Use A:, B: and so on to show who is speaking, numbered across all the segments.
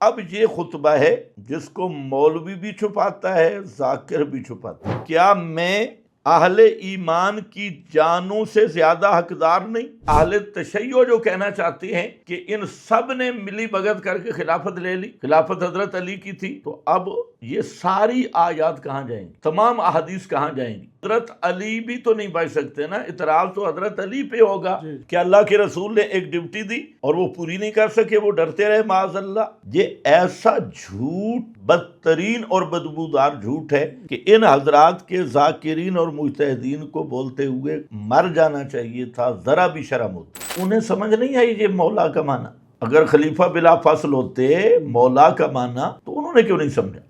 A: اب یہ خطبہ ہے جس کو مولوی بھی چھپاتا ہے، ذاکر بھی چھپاتا ہے۔ کیا میں اہل ایمان کی جانوں سے زیادہ حقدار نہیں؟ اہل تشیع جو کہنا چاہتے ہیں کہ ان سب نے ملی بھگت کر کے خلافت لے لی، خلافت حضرت علی کی تھی، تو اب یہ ساری آیات کہاں جائیں گی؟ تمام احادیث کہاں جائیں گی؟ حضرت علی بھی تو نہیں بچ سکتے نا، اعتراض تو حضرت علی پہ ہوگا کہ اللہ کے رسول نے ایک ڈیوٹی دی اور وہ پوری نہیں کر سکے، وہ ڈرتے رہے معاذ اللہ۔ یہ ایسا جھوٹ، بدترین اور بدبودار جھوٹ ہے کہ ان حضرات کے ذاکرین اور مجتہدین کو بولتے ہوئے مر جانا چاہیے تھا، ذرا بھی شرم ہوتی۔ انہیں سمجھ نہیں آئی یہ مولا کا معنی۔ اگر خلیفہ بلا فصل ہوتے مولا کا معنی تو انہوں نے کیوں نہیں سمجھا؟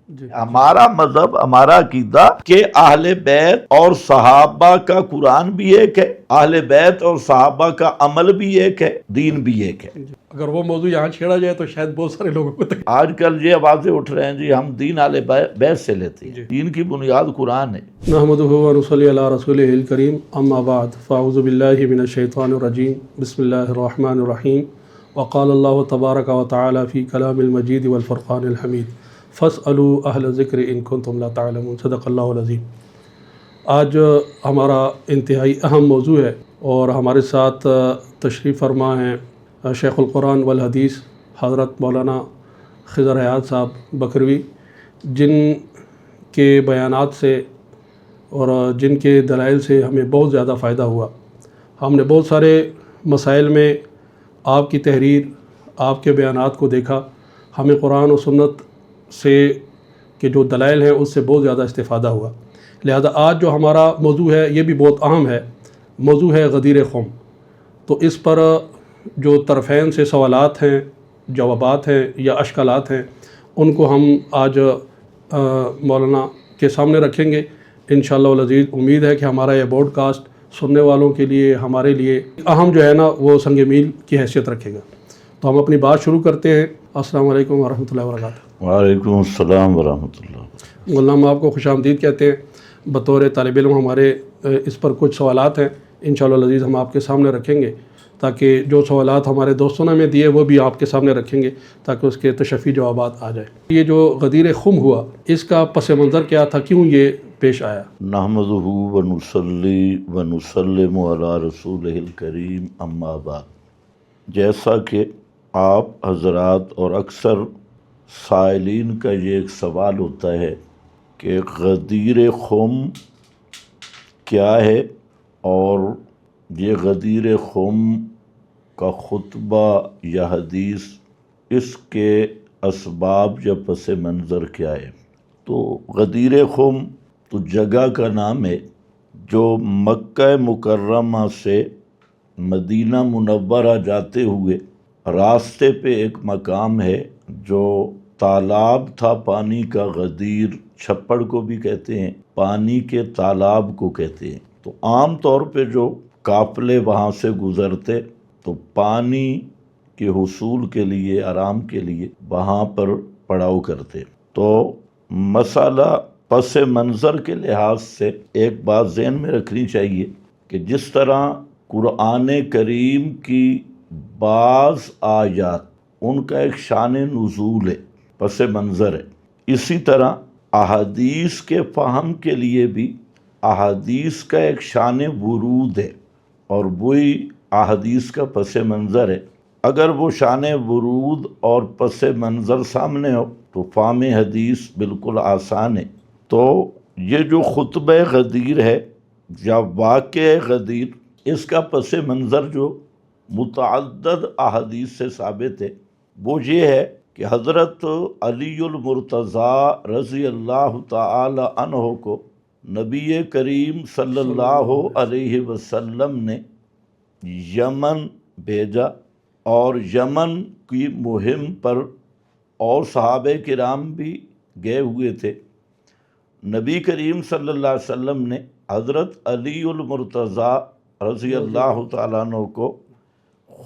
A: ہمارا مذہب، ہمارا عقیدہ کہ اہل بیت اور صحابہ کا قرآن بھی ایک ہے، اہل بیت اور صحابہ کا عمل بھی ایک ہے، دین بھی ایک ہے۔
B: اگر وہ موضوع یہاں چھیڑا جائے تو شاید بہت سارے لوگوں کو
A: آج کل یہ آوازیں اٹھ رہے ہیں جی ہم دین اہل بیت سے لیتے ہیں، دین کی بنیاد قرآن ہے۔
B: نحمدہ و نصلی علی رسولہ الکریم، اما بعد فاعوذ باللہ من الشیطان الرجیم، بسم اللہ الرحمن الرحیم۔ وقال اللہ تبارک و تعالی فی کلام المجید والفرقان الحمید، فاسألوا اہل ذکر ان کنتم لا تعلمون۔ صدق اللہ العظیم۔ آج ہمارا انتہائی اہم موضوع ہے اور ہمارے ساتھ تشریف فرما ہیں شیخ القرآن والحدیث حضرت مولانا خضر حیات صاحب بکروی، جن کے بیانات سے اور جن کے دلائل سے ہمیں بہت زیادہ فائدہ ہوا۔ ہم نے بہت سارے مسائل میں آپ کی تحریر، آپ کے بیانات کو دیکھا، ہمیں قرآن و سنت سے کے جو دلائل ہیں اس سے بہت زیادہ استفادہ ہوا۔ لہذا آج جو ہمارا موضوع ہے یہ بھی بہت اہم ہے، موضوع ہے غدیر خم۔ تو اس پر جو طرفین سے سوالات ہیں، جوابات ہیں یا اشکالات ہیں، ان کو ہم آج مولانا کے سامنے رکھیں گے انشاءاللہ العزیز۔ امید ہے کہ ہمارا یہ بوڈ کاسٹ سننے والوں کے لیے، ہمارے لیے اہم جو ہے نا وہ سنگ میل کی حیثیت رکھے گا۔ تو ہم اپنی بات شروع کرتے ہیں۔ السلام علیکم ورحمۃ اللہ وبرکاتہ۔
A: وعلیکم السلام ورحمۃ اللہ۔
B: مولانا ہم آپ کو خوش آمدید کہتے ہیں۔ بطور طالب علم ہمارے اس پر کچھ سوالات ہیں، انشاءاللہ العزیز ہم آپ کے سامنے رکھیں گے، تاکہ جو سوالات ہمارے دوستوں نے ہمیں دیے وہ بھی آپ کے سامنے رکھیں گے تاکہ اس کے تشفی جوابات آ جائیں۔ یہ جو غدیر خم ہوا، اس کا پس منظر کیا تھا، کیوں یہ پیش آیا؟
A: نحمدہ ونصلی ونسلم علی رسولہ الکریم، اما بعد۔ جیسا کہ آپ حضرات اور اکثر سائلین کا یہ ایک سوال ہوتا ہے کہ غدیر خم کیا ہے، اور یہ غدیر خم کا خطبہ یا حدیث، اس کے اسباب یا پس منظر کیا ہے۔ تو غدیر خم تو جگہ کا نام ہے جو مکہ مکرمہ سے مدینہ منورہ جاتے ہوئے راستے پہ ایک مقام ہے جو تالاب تھا پانی کا، غدیر چھپڑ کو بھی کہتے ہیں، پانی کے تالاب کو کہتے ہیں۔ تو عام طور پہ جو قافلے وہاں سے گزرتے تو پانی کے حصول کے لیے، آرام کے لیے وہاں پر پڑاؤ کرتے۔ تو مسئلہ پس منظر کے لحاظ سے ایک بات ذہن میں رکھنی چاہیے کہ جس طرح قرآن کریم کی بعض آیات ان کا ایک شان نزول ہے، پس منظر ہے، اسی طرح احادیث کے فہم کے لیے بھی احادیث کا ایک شان ورود ہے، اور وہی احادیث کا پس منظر ہے۔ اگر وہ شان ورود اور پس منظر سامنے ہو تو فہم حدیث بالکل آسان ہے۔ تو یہ جو خطبہ غدیر ہے یا واقع غدیر، اس کا پس منظر جو متعدد احادیث سے ثابت ہے وہ یہ ہے کہ حضرت علی المرتضیٰ رضی اللہ تعالی عنہ کو نبی کریم صلی اللہ علیہ وسلم نے یمن بھیجا، اور یمن کی مہم پر اور صحابہ کرام بھی گئے ہوئے تھے۔ نبی کریم صلی اللہ علیہ وسلم نے حضرت علی المرتضیٰ رضی اللہ تعالیٰ عنہ کو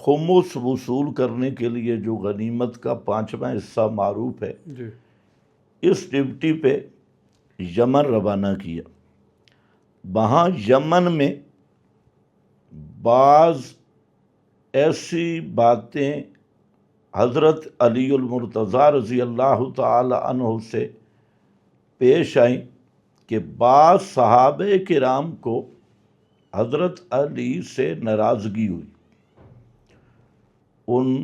A: خمس وصول کرنے کے لیے، جو غنیمت کا 5واں حصہ معروف ہے، اس ڈیوٹی پہ یمن روانہ کیا۔ وہاں یمن میں بعض ایسی باتیں حضرت علی المرتضیٰ رضی اللہ تعالی عنہ سے پیش آئیں کہ بعض صحابہ کرام کو حضرت علی سے ناراضگی ہوئی، ان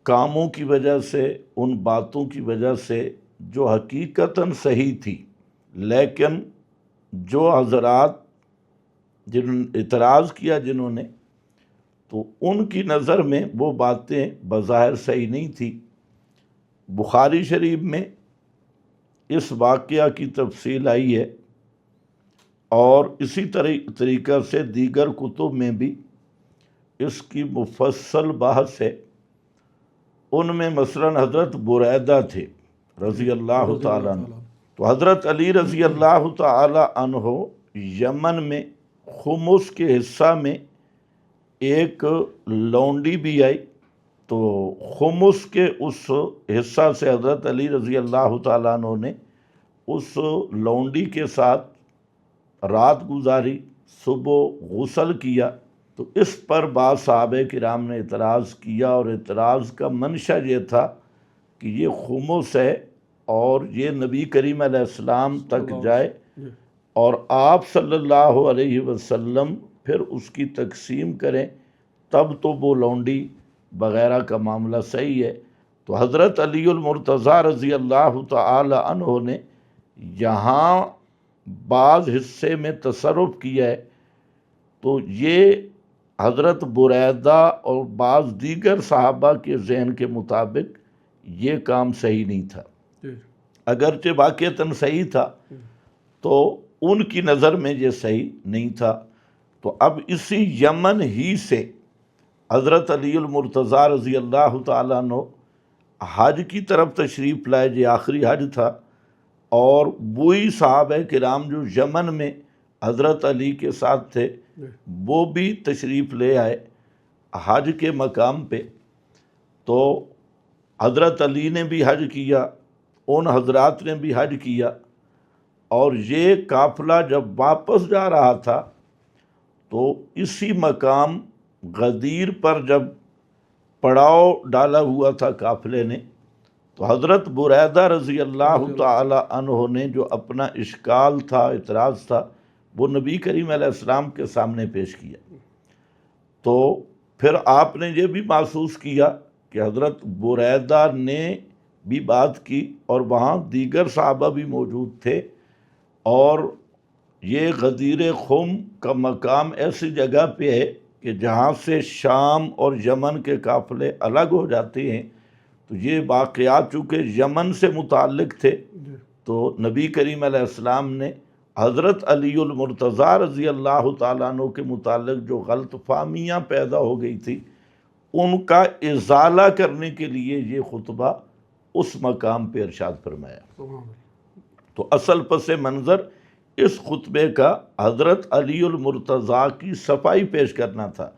A: کاموں کی وجہ سے، ان باتوں کی وجہ سے جو حقیقتاً صحیح تھی، لیکن جو حضرات اعتراض کیا جنہوں نے، تو ان کی نظر میں وہ باتیں بظاہر صحیح نہیں تھی۔ بخاری شریف میں اس واقعہ کی تفصیل آئی ہے، اور اسی طریقہ سے دیگر کتب میں بھی اس کی مفصل بحث ہے۔ ان میں مثلاً حضرت بریدہ تھے رضی اللہ تعالیٰ عنہ، تو حضرت علی رضی اللہ تعالی عنہ یمن میں خمس کے حصہ میں ایک لونڈی بھی آئی، تو خمس کے اس حصہ سے حضرت علی رضی اللہ تعالیٰ عنہ نے اس لونڈی کے ساتھ رات گزاری، صبح غسل کیا۔ تو اس پر بعض صحابہ کرام نے اعتراض کیا، اور اعتراض کا منشا یہ تھا کہ یہ خمس ہے اور یہ نبی کریم علیہ السلام تک جائے، اور آپ صلی اللہ علیہ وسلم پھر اس کی تقسیم کریں، تب تو وہ لونڈی وغیرہ کا معاملہ صحیح ہے۔ تو حضرت علی المرتضیٰ رضی اللہ تعالی عنہ نے یہاں بعض حصے میں تصرف کیا ہے، تو یہ حضرت بریدہ اور بعض دیگر صحابہ کے ذہن کے مطابق یہ کام صحیح نہیں تھا، اگرچہ واقعتاً صحیح تھا، تو ان کی نظر میں یہ صحیح نہیں تھا۔ تو اب اسی یمن ہی سے حضرت علی المرتضیٰ رضی اللہ تعالیٰ عنہ حج کی طرف تشریف لائے، یہ آخری حج تھا، اور وہی صحابہ کرام جو یمن میں حضرت علی کے ساتھ تھے وہ بھی تشریف لے آئے حج کے مقام پہ۔ تو حضرت علی نے بھی حج کیا، ان حضرات نے بھی حج کیا، اور یہ قافلہ جب واپس جا رہا تھا تو اسی مقام غدیر پر جب پڑاؤ ڈالا ہوا تھا قافلے نے، تو حضرت بریدہ رضی اللہ تعالی عنہ نے جو اپنا اشکال تھا، اعتراض تھا، وہ نبی کریم علیہ السلام کے سامنے پیش کیا۔ تو پھر آپ نے یہ بھی محسوس کیا کہ حضرت بریدہ نے بھی بات کی، اور وہاں دیگر صحابہ بھی موجود تھے، اور یہ غدیر خم کا مقام ایسی جگہ پہ ہے کہ جہاں سے شام اور یمن کے قافلے الگ ہو جاتے ہیں، تو یہ واقعات چونکہ یمن سے متعلق تھے، تو نبی کریم علیہ السلام نے حضرت علی المرتضیٰ رضی اللہ تعالیٰ عنہ کے متعلق جو غلط فہمیاں پیدا ہو گئی تھی، ان کا ازالہ کرنے کے لیے یہ خطبہ اس مقام پہ ارشاد فرمایا۔ تو اصل پس منظر اس خطبے کا حضرت علی المرتضیٰ کی صفائی پیش کرنا تھا،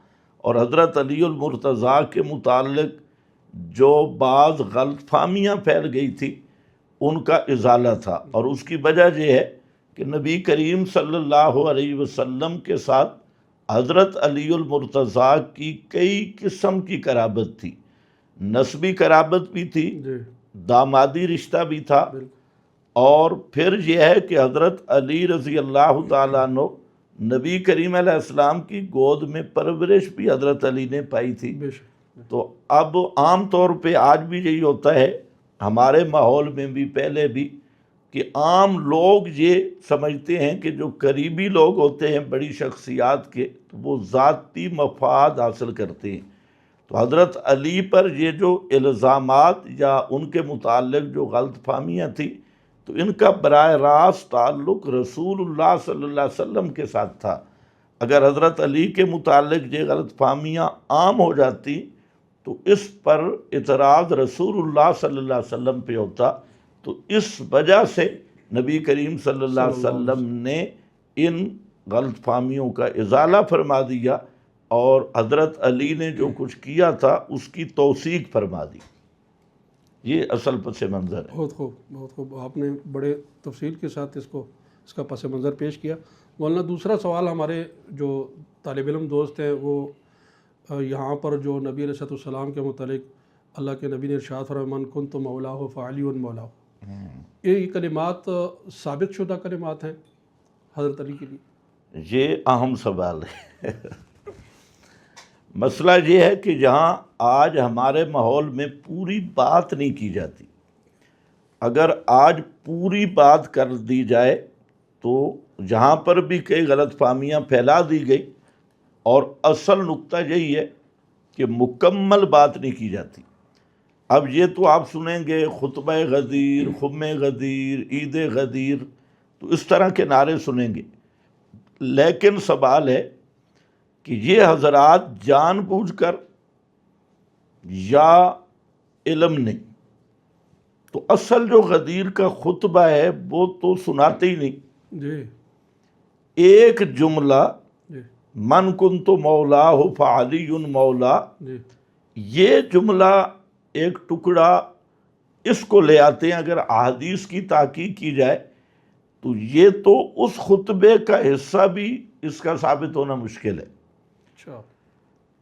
A: اور حضرت علی المرتضیٰ کے متعلق جو بعض غلط فہمیاں پھیل گئی تھی ان کا ازالہ تھا، اور اس کی وجہ یہ ہے کہ نبی کریم صلی اللہ علیہ وسلم کے ساتھ حضرت علی المرتضیٰ کی کئی قسم کی قرابت تھی، نسبی قرابت بھی تھی، دامادی رشتہ بھی تھا، اور پھر یہ ہے کہ حضرت علی رضی اللہ تعالیٰ عنہ نبی کریم علیہ السلام کی گود میں پرورش بھی حضرت علی نے پائی تھی۔ تو اب عام طور پہ آج بھی یہی ہوتا ہے ہمارے ماحول میں بھی، پہلے بھی، کہ عام لوگ یہ سمجھتے ہیں کہ جو قریبی لوگ ہوتے ہیں بڑی شخصیات کے، تو وہ ذاتی مفاد حاصل کرتے ہیں۔ تو حضرت علی پر یہ جو الزامات یا ان کے متعلق جو غلط فہمیاں تھیں، تو ان کا براہ راست تعلق رسول اللہ صلی اللہ علیہ وسلم کے ساتھ تھا۔ اگر حضرت علی کے متعلق یہ غلط فہمیاں عام ہو جاتی تو اس پر اعتراض رسول اللہ صلی اللہ علیہ وسلم پہ ہوتا، تو اس وجہ سے نبی کریم صلی اللہ علیہ وسلم نے ان غلط فہمیوں کا ازالہ فرما دیا، اور حضرت علی نے جو کچھ کیا تھا اس کی توثیق فرما دی۔ یہ اصل پس منظر ہے۔
B: بہت خوب، بہت خوب، آپ نے بڑے تفصیل کے ساتھ اس کا پس منظر پیش کیا۔ مولانا دوسرا سوال ہمارے جو طالب علم دوست ہیں وہ یہاں پر جو نبی علیہ السلام کے متعلق اللہ کے نبی نے ارشاد فرمایا من کنت مولاہ فعلی مولاہ. یہ کلمات ثابت شدہ کلمات ہیں حضرت علی کے لیے؟
A: یہ اہم سوال ہے. مسئلہ یہ ہے کہ جہاں آج ہمارے ماحول میں پوری بات نہیں کی جاتی، اگر آج پوری بات کر دی جائے تو جہاں پر بھی کئی غلط فہمیاں پھیلا دی گئی، اور اصل نقطہ یہی ہے کہ مکمل بات نہیں کی جاتی. اب یہ تو آپ سنیں گے خطبہ غدیر، خم غدیر، عید غدیر، تو اس طرح کے نعرے سنیں گے، لیکن سوال ہے کہ یہ حضرات جان بوجھ کر یا علم نہیں، تو اصل جو غدیر کا خطبہ ہے وہ تو سناتے ہی نہیں.
B: جی
A: ایک جملہ
B: جی
A: من کنت مولا فعلی مولا،
B: جی
A: یہ جملہ ایک ٹکڑا اس کو لے آتے ہیں. اگر احادیث کی تحقیق کی جائے تو یہ تو اس خطبے کا حصہ بھی اس کا ثابت ہونا مشکل ہے.
B: اچھا.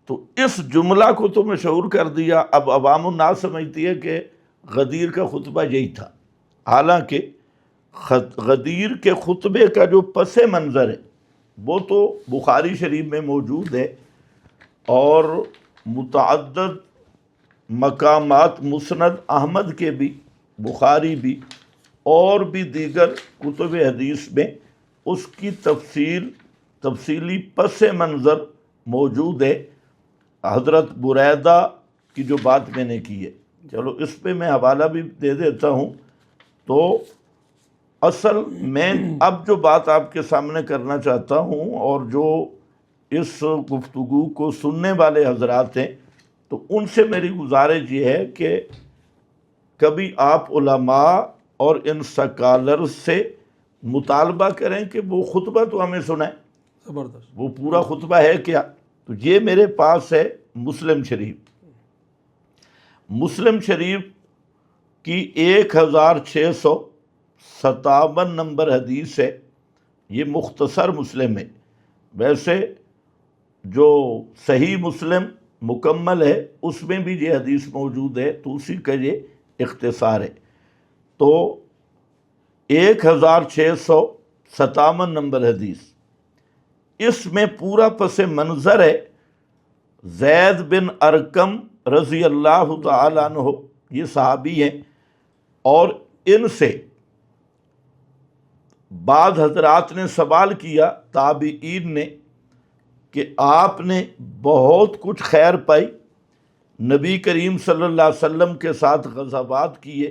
A: تو اس جملہ کو تو مشہور کر دیا. اب عوام الناس سمجھتی ہے کہ غدیر کا خطبہ یہی تھا، حالانکہ غدیر کے خطبے کا جو پس منظر ہے وہ تو بخاری شریف میں موجود ہے، اور متعدد مقامات مسند احمد کے بھی، بخاری بھی، اور بھی دیگر کتب حدیث میں اس کی تفصیلی پس منظر موجود ہے. حضرت بریدہ کی جو بات میں نے کی ہے، چلو اس پہ میں حوالہ بھی دے دیتا ہوں. تو اصل میں اب جو بات آپ کے سامنے کرنا چاہتا ہوں، اور جو اس گفتگو کو سننے والے حضرات ہیں، تو ان سے میری گزارش یہ ہے کہ کبھی آپ علماء اور ان سکالرز سے مطالبہ کریں کہ وہ خطبہ تو ہمیں سنائیں،
B: زبردست.
A: وہ پورا خطبہ ہے کیا. تو یہ میرے پاس ہے مسلم شریف. مسلم شریف کی 1657 نمبر حدیث ہے. یہ مختصر مسلم ہے. ویسے جو صحیح مسلم مکمل ہے اس میں بھی یہ حدیث موجود ہے، تو اسی کا یہ اختصار ہے. تو 1657 نمبر حدیث، اس میں پورا پس منظر ہے. زید بن ارقم رضی اللہ تعالیٰ عنہ، یہ صحابی ہیں، اور ان سے بعض حضرات نے سوال کیا، تابعین نے، کہ آپ نے بہت کچھ خیر پائی، نبی کریم صلی اللہ علیہ وسلم کے ساتھ غزوات کیے،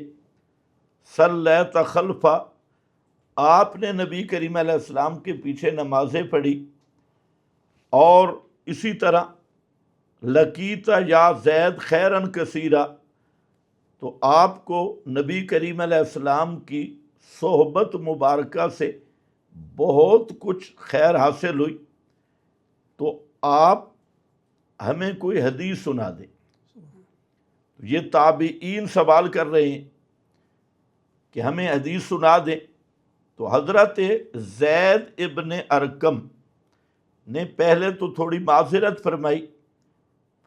A: صلیت خلفہ، آپ نے نبی کریم علیہ السلام کے پیچھے نمازیں پڑھی، اور اسی طرح لقیتا یا زید خیرن کثیرہ، تو آپ کو نبی کریم علیہ السلام کی صحبت مبارکہ سے بہت کچھ خیر حاصل ہوئی، تو آپ ہمیں کوئی حدیث سنا دیں. یہ تابعین سوال کر رہے ہیں کہ ہمیں حدیث سنا دیں. تو حضرت زید ابن ارقم نے پہلے تو تھوڑی معذرت فرمائی،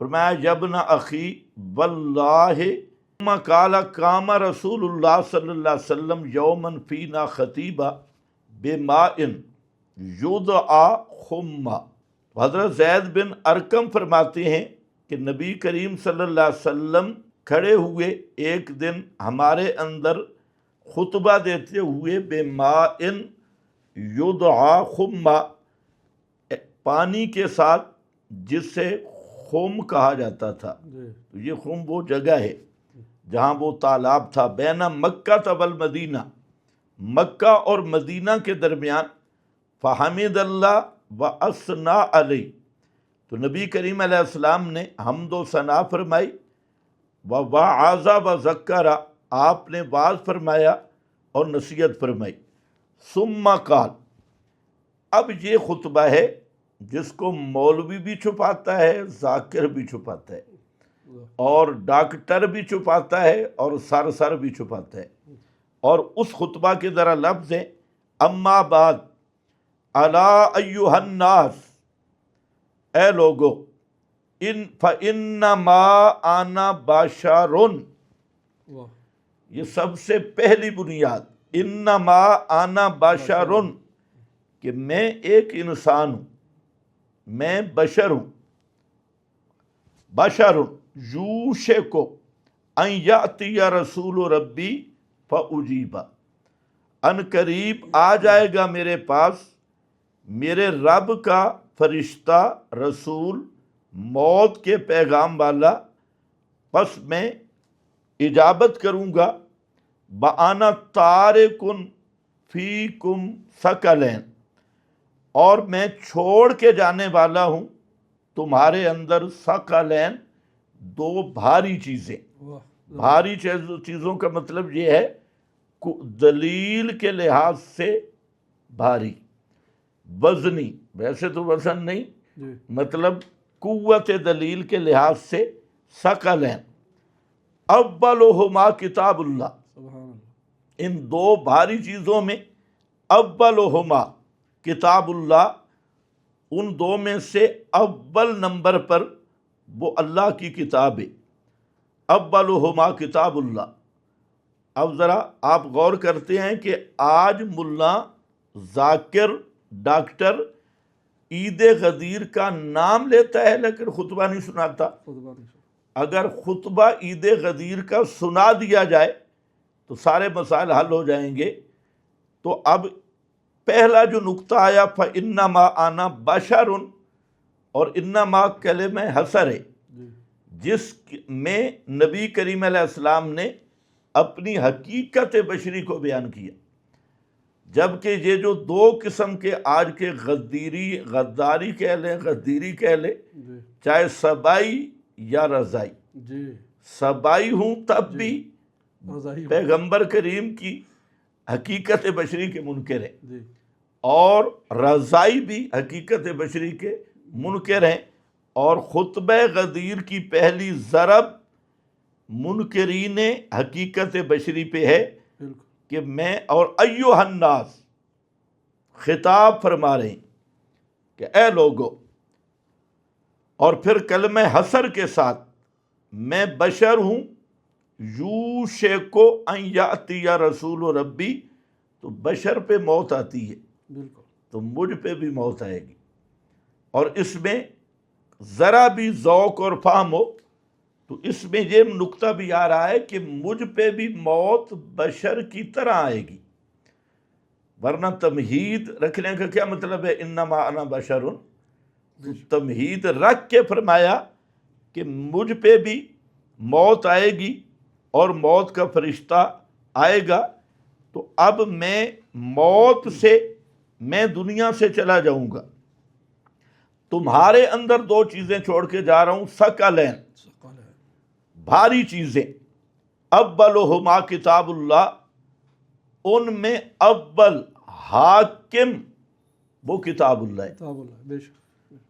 A: فرمایا یبن اخی واللہ ثم قال قام رسول اللہ صلی اللہ علیہ وسلم یوما فینا خطیبا بماء یدعا خما. حضرت زید بن ارقم فرماتے ہیں کہ نبی کریم صلی اللہ علیہ وسلم کھڑے ہوئے ایک دن ہمارے اندر خطبہ دیتے ہوئے بماء یدعا خما، پانی کے ساتھ جس سے خم کہا جاتا تھا. تو یہ خم وہ جگہ ہے جہاں وہ تالاب تھا، بین مکہ والمدینہ، مکہ اور مدینہ کے درمیان. فحمد اللہ واثنى علیہ، تو نبی کریم علیہ السلام نے حمد و ثنا فرمائی، ووعظ وذکر، آپ نے واعظ فرمایا اور نصیحت فرمائی. ثم قال، اب یہ خطبہ ہے جس کو مولوی بھی چھپاتا ہے، ذاکر بھی چھپاتا ہے، اور ڈاکٹر بھی چھپاتا ہے، اور سر بھی چھپاتا ہے. اور اس خطبہ کے ذرا لفظ ہیں، اما بعد الا ایھا الناس، اے لوگو، فَإِنَّمَا أَنَا بَشَرٌ،
B: واہ،
A: یہ سب سے پہلی بنیاد، انما انا بشرٌ، کہ میں ایک انسان ہوں، میں بشر ہوں، بشر یوشک ان یاتی رسول ربی فاجیبا، ان قریب آ جائے گا میرے پاس میرے رب کا فرشتہ رسول، موت کے پیغام والا، پس میں اجابت کروں گا۔ بآنا تارکن فیکم ثقلین، اور میں چھوڑ کے جانے والا ہوں تمہارے اندر ثقلین، دو بھاری چیزیں۔
B: واہ،
A: بھاری چیزوں کا مطلب یہ ہے دلیل کے لحاظ سے بھاری، وزنی، ویسے تو وزن نہیں،
B: جی،
A: مطلب قوت دلیل کے لحاظ سے ثقلین۔ اولہما کتاب اللہ،
B: سبحان اللہ،
A: ان دو بھاری چیزوں میں اولہما کتاب اللہ، ان دو میں سے اول نمبر پر وہ اللہ کی کتاب ہے، اولہما کتاب اللہ۔ اب ذرا آپ غور کرتے ہیں کہ آج ملا ذاکر ڈاکٹر عید غدیر کا نام لیتا ہے لیکن خطبہ نہیں سناتا۔
B: خطبہ نہیں سنا۔
A: اگر خطبہ عید غدیر کا سنا دیا جائے تو سارے مسائل حل ہو جائیں گے۔ تو اب پہلا جو نقطہ آیا فَإِنَّمَا أَنَا بَشَرٌ، اور انما کلمہ حصر ہے،
B: جی،
A: جس میں نبی کریم علیہ السلام نے اپنی حقیقت بشری کو بیان کیا، جبکہ یہ جو دو قسم کے آج کے غداری کہہ لیں، غدیری کہہ لیں،
B: جی،
A: چاہے سبائی یا رضائی،
B: جی،
A: سبائی ہوں تب بھی
B: رضائی ہو،
A: پیغمبر کریم کی حقیقت بشری کے منکر ہیں،
B: جی،
A: اور رضائی بھی حقیقت بشری کے منکر ہیں، اور خطبہ غدیر کی پہلی ضرب منکرین حقیقت بشری پہ ہے
B: بالکل،
A: کہ میں اور ایھا الناس خطاب فرما رہے ہیں کہ اے لوگو، اور پھر کلمہ حصر کے ساتھ میں بشر ہوں، یوشک ان یاتی رسول ربی، تو بشر پہ موت آتی ہے
B: بالکل،
A: تو مجھ پہ بھی موت آئے گی، اور اس میں ذرا بھی ذوق اور فہم ہو تو اس میں یہ نقطہ بھی آ رہا ہے کہ مجھ پہ بھی موت بشر کی طرح آئے گی، ورنہ تمہید رکھنے کا کیا مطلب ہے انما انا بشر، تمہید رکھ کے فرمایا کہ مجھ پہ بھی موت آئے گی اور موت کا فرشتہ آئے گا، تو اب میں موت سے میں دنیا سے چلا جاؤں گا، تمہارے اندر دو چیزیں چھوڑ کے جا رہا ہوں، ثقلین،
B: ثقل ہے،
A: بھاری چیزیں، اولہما کتاب اللہ، ان میں اول حاکم وہ کتاب اللہ ہے،
B: کتاب اللہ، بے شک،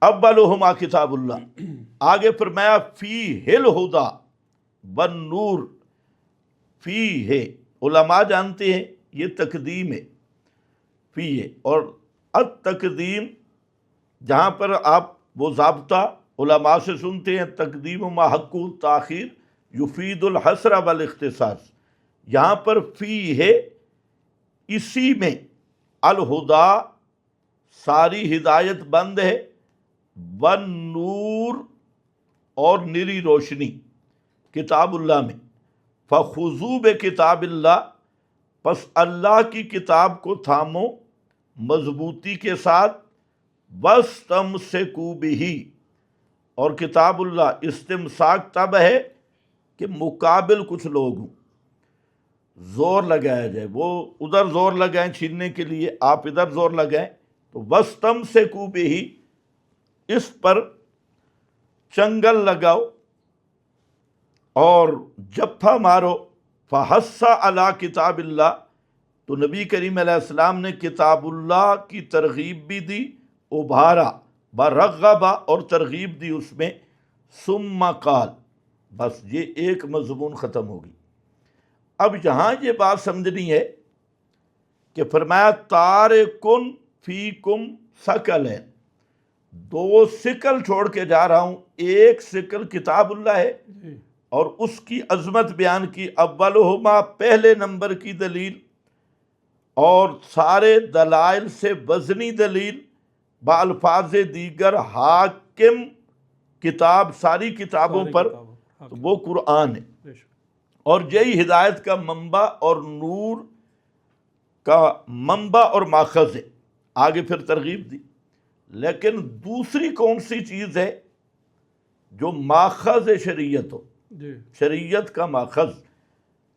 A: اولہما کتاب اللہ۔ آگے فرمایا فیہ الہدی والنور، فی ہے، علماء جانتے ہیں یہ تقدیم ہے، فی ہے، اور التقدیم جہاں پر آپ وہ ضابطہ علماء سے سنتے ہیں تقدیم ما حق تاخیر یفید الحصر والاختصاص، یہاں پر فی ہے، اسی میں الہدا ساری ہدایت بند ہے، والنور اور نری روشنی کتاب اللہ میں، فخذوا بکتاب اللہ، پس اللہ کی کتاب کو تھامو مضبوطی کے ساتھ، واستمسکوا بہ، اور کتاب اللہ استمساک تب ہے کہ مقابل کچھ لوگ ہوں، زور لگایا جائے، وہ ادھر زور لگائیں چھیننے کے لیے، آپ ادھر زور لگائیں، تو واستمسکوا بہ، اس پر چنگل لگاؤ اور جپھا مارو، فحث علی کتاب اللہ، تو نبی کریم علیہ السلام نے کتاب اللہ کی ترغیب بھی دی، ابھارا، برغبا، اور ترغیب دی اس میں، ثم قال، بس یہ ایک مضمون ختم ہوگی۔ اب یہاں یہ بات سمجھنی ہے کہ فرمایا تارکن فیکم ثقلین، دو سکل چھوڑ کے جا رہا ہوں، ایک سکل کتاب اللہ ہے
B: جی
A: اور اس کی عظمت بیان کی، اولہما پہلے نمبر کی دلیل، اور سارے دلائل سے وزنی دلیل، بالفاظ دیگر حاکم کتاب ساری کتابوں
B: ساری
A: پر،
B: کتابوں
A: تو وہ قرآن ہے،
B: بے شک
A: اور یہی ہدایت کا منبع اور نور کا منبع اور ماخذ ہے۔ آگے پھر ترغیب دی، لیکن دوسری کون سی چیز ہے جو ماخذ شریعت ہو،
B: جی
A: شریعت کا ماخذ؟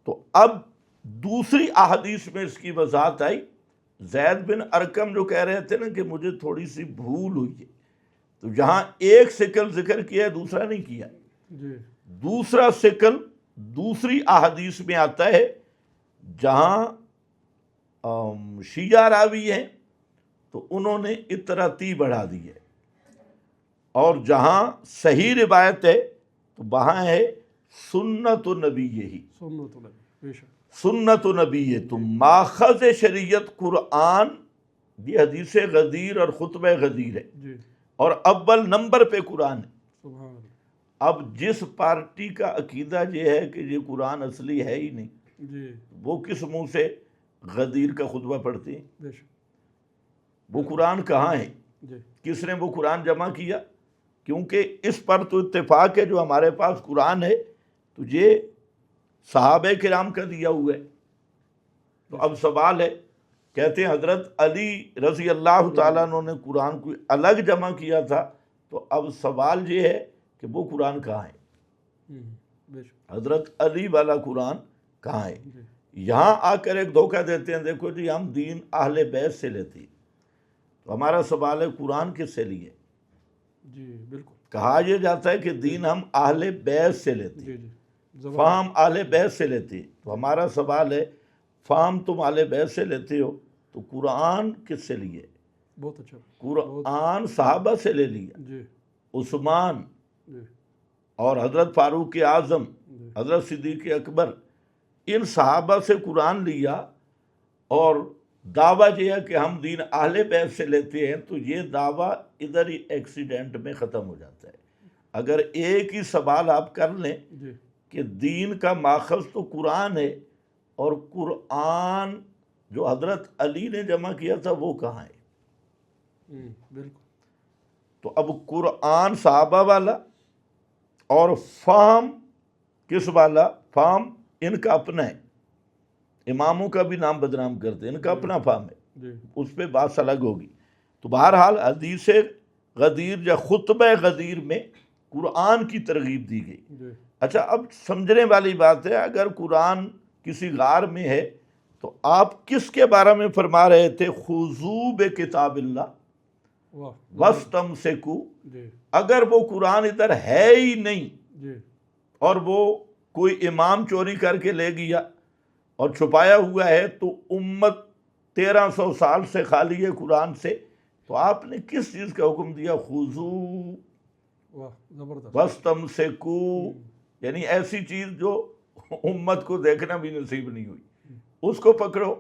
A: تو اب دوسری احادیث میں اس کی وضاحت آئی۔ زید بن ارقم جو کہہ رہے تھے نا کہ مجھے تھوڑی سی بھول ہوئی ہے، تو جہاں ایک سکل ذکر کیا ہے دوسرا نہیں کیا،
B: جی
A: دوسرا سکل دوسری احادیث میں آتا ہے جہاں شیعہ راوی ہیں تو انہوں نے اطراتی بڑھا دی ہے، اور جہاں صحیح روایت ہے تو وہاں ہے سنت نبی، یہی
B: سنت نبی، بے شک
A: سنت نبی ہے۔ تو ماخذ شریعت قرآن، یہ حدیث غدیر اور خطبہ غدیر ہے،
B: جی
A: اور اول نمبر پہ قرآن ہے۔
B: سبحان اللہ،
A: اب جس پارٹی کا عقیدہ یہ ہے کہ یہ قرآن اصلی ہے ہی نہیں،
B: جی
A: وہ کس منہ سے غدیر کا خطبہ پڑھتے ہیں؟
B: بے شک
A: وہ قرآن کہاں ہے؟
B: جی
A: کس نے وہ قرآن جمع کیا؟ کیونکہ اس پر تو اتفاق ہے جو ہمارے پاس قرآن ہے تو یہ صحابہ کرام کا دیا ہوا ہے۔ تو اب سوال ہے، کہتے ہیں حضرت علی رضی اللہ تعالیٰ عنہ نے قرآن کو الگ جمع کیا تھا، تو اب سوال یہ ہے کہ وہ قرآن کہاں ہے؟
B: بے شک
A: حضرت علی والا قرآن کہاں ہے؟
B: جی
A: یہاں آ کر ایک دھوکہ دیتے ہیں، دیکھو جی ہم دین اہل بیت سے لیتے ہیں، تو ہمارا سوال ہے قرآن کس سے لیے؟
B: جی بالکل،
A: کہا یہ جاتا ہے کہ دین ہم اہل بیت سے لیتے
B: جی
A: ہیں،
B: جی
A: فہم اہل بیت سے لیتے ہیں، تو ہمارا سوال ہے فہم تم اہل بیت سے لیتے ہو تو قرآن کس سے لیے؟
B: بہت اچھا،
A: قرآن صحابہ سے لے لیا،
B: جی
A: عثمان
B: جی
A: اور حضرت فاروق اعظم،
B: جی
A: حضرت صدیق اکبر، ان صحابہ سے قرآن لیا، اور دعویٰ یہ ہے کہ ہم دین اہل بیت سے لیتے ہیں، تو یہ دعویٰ ادھر ہی ایکسیڈنٹ میں ختم ہو جاتا ہے۔ اگر ایک ہی سوال آپ کر لیں
B: جی
A: کہ دین کا ماخذ تو قرآن ہے، اور قرآن جو حضرت علی نے جمع کیا تھا وہ کہاں ہے؟
B: بالکل،
A: تو اب قرآن صحابہ والا اور فہم کس والا؟ فہم ان کا اپنا ہے، اماموں کا بھی نام بدنام کرتے ہیں، ان کا اپنا فہم ہے،
B: جی
A: اس پہ بات الگ ہوگی۔ تو بہرحال حدیث غدیر یا خطبہ غدیر میں قرآن کی ترغیب دی گئی۔
B: جی
A: اچھا، اب سمجھنے والی بات ہے، اگر قرآن کسی غار میں ہے تو آپ کس کے بارے میں فرما رہے تھے خُذُوا بِکتاب اللہ
B: واہ،
A: وَاسْتَمْسِکُوا؟
B: جی
A: اگر وہ قرآن ادھر ہے ہی نہیں
B: جی
A: اور وہ کوئی امام چوری کر کے لے گیا اور چھپایا ہوا ہے، تو امت 1300 سال سے خالی ہے قرآن سے، تو آپ نے کس چیز کا حکم دیا؟ خُذُوا
B: واہ، زبردست،
A: وَاسْتَمْسِکُوا، یعنی ایسی چیز جو امت کو دیکھنا بھی نصیب نہیں ہوئی، اس کو پکڑو۔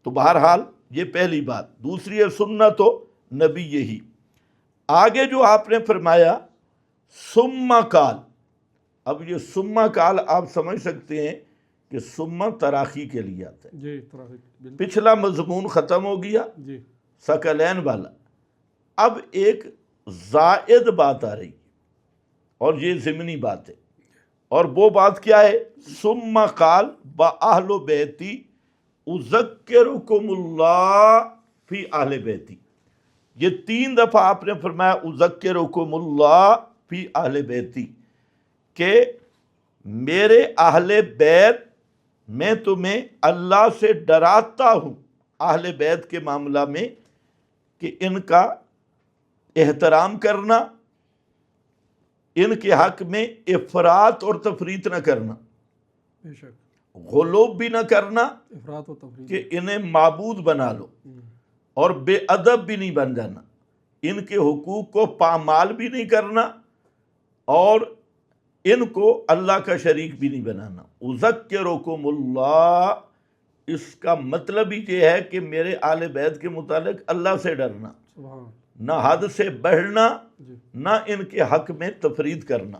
A: تو بہرحال یہ پہلی بات۔ دوسری ہے سنت و نبی، یہی آگے جو آپ نے فرمایا ثم قال۔ اب یہ ثم قال آپ سمجھ سکتے ہیں کہ ثم تراخی کے لیے آتا ہے۔
B: جی تراخی، بالکل،
A: پچھلا مضمون ختم ہو گیا
B: جی
A: ثقلین والا، اب ایک زائد بات آ رہی ہے، اور یہ ضمنی بات ہے، اور وہ بات کیا ہے؟ ثم قال بأہل بیتی اذکرکم اللہ فی اہل بیتی۔ یہ 3 دفعہ آپ نے فرمایا اذکرکم اللہ فی اہل بیتی، کہ میرے اہل بیت میں تمہیں اللہ سے ڈراتا ہوں اہل بیت کے معاملہ میں، کہ ان کا احترام کرنا، ان کے حق میں افراط اور تفریط نہ کرنا،
B: بے شک،
A: غلوب بھی نہ کرنا
B: افراط و تفریط،
A: کہ انہیں معبود بنا لو، اور بے ادب بھی نہیں بن جانا، ان کے حقوق کو پامال بھی نہیں کرنا، اور ان کو اللہ کا شریک بھی نہیں بنانا۔ اذکرکم اللہ، اس کا مطلب ہی یہ ہے کہ میرے آل بیت کے متعلق اللہ سے ڈرنا،
B: سبحان،
A: نہ حد سے بڑھنا
B: جی
A: نہ ان کے حق میں تفرید کرنا،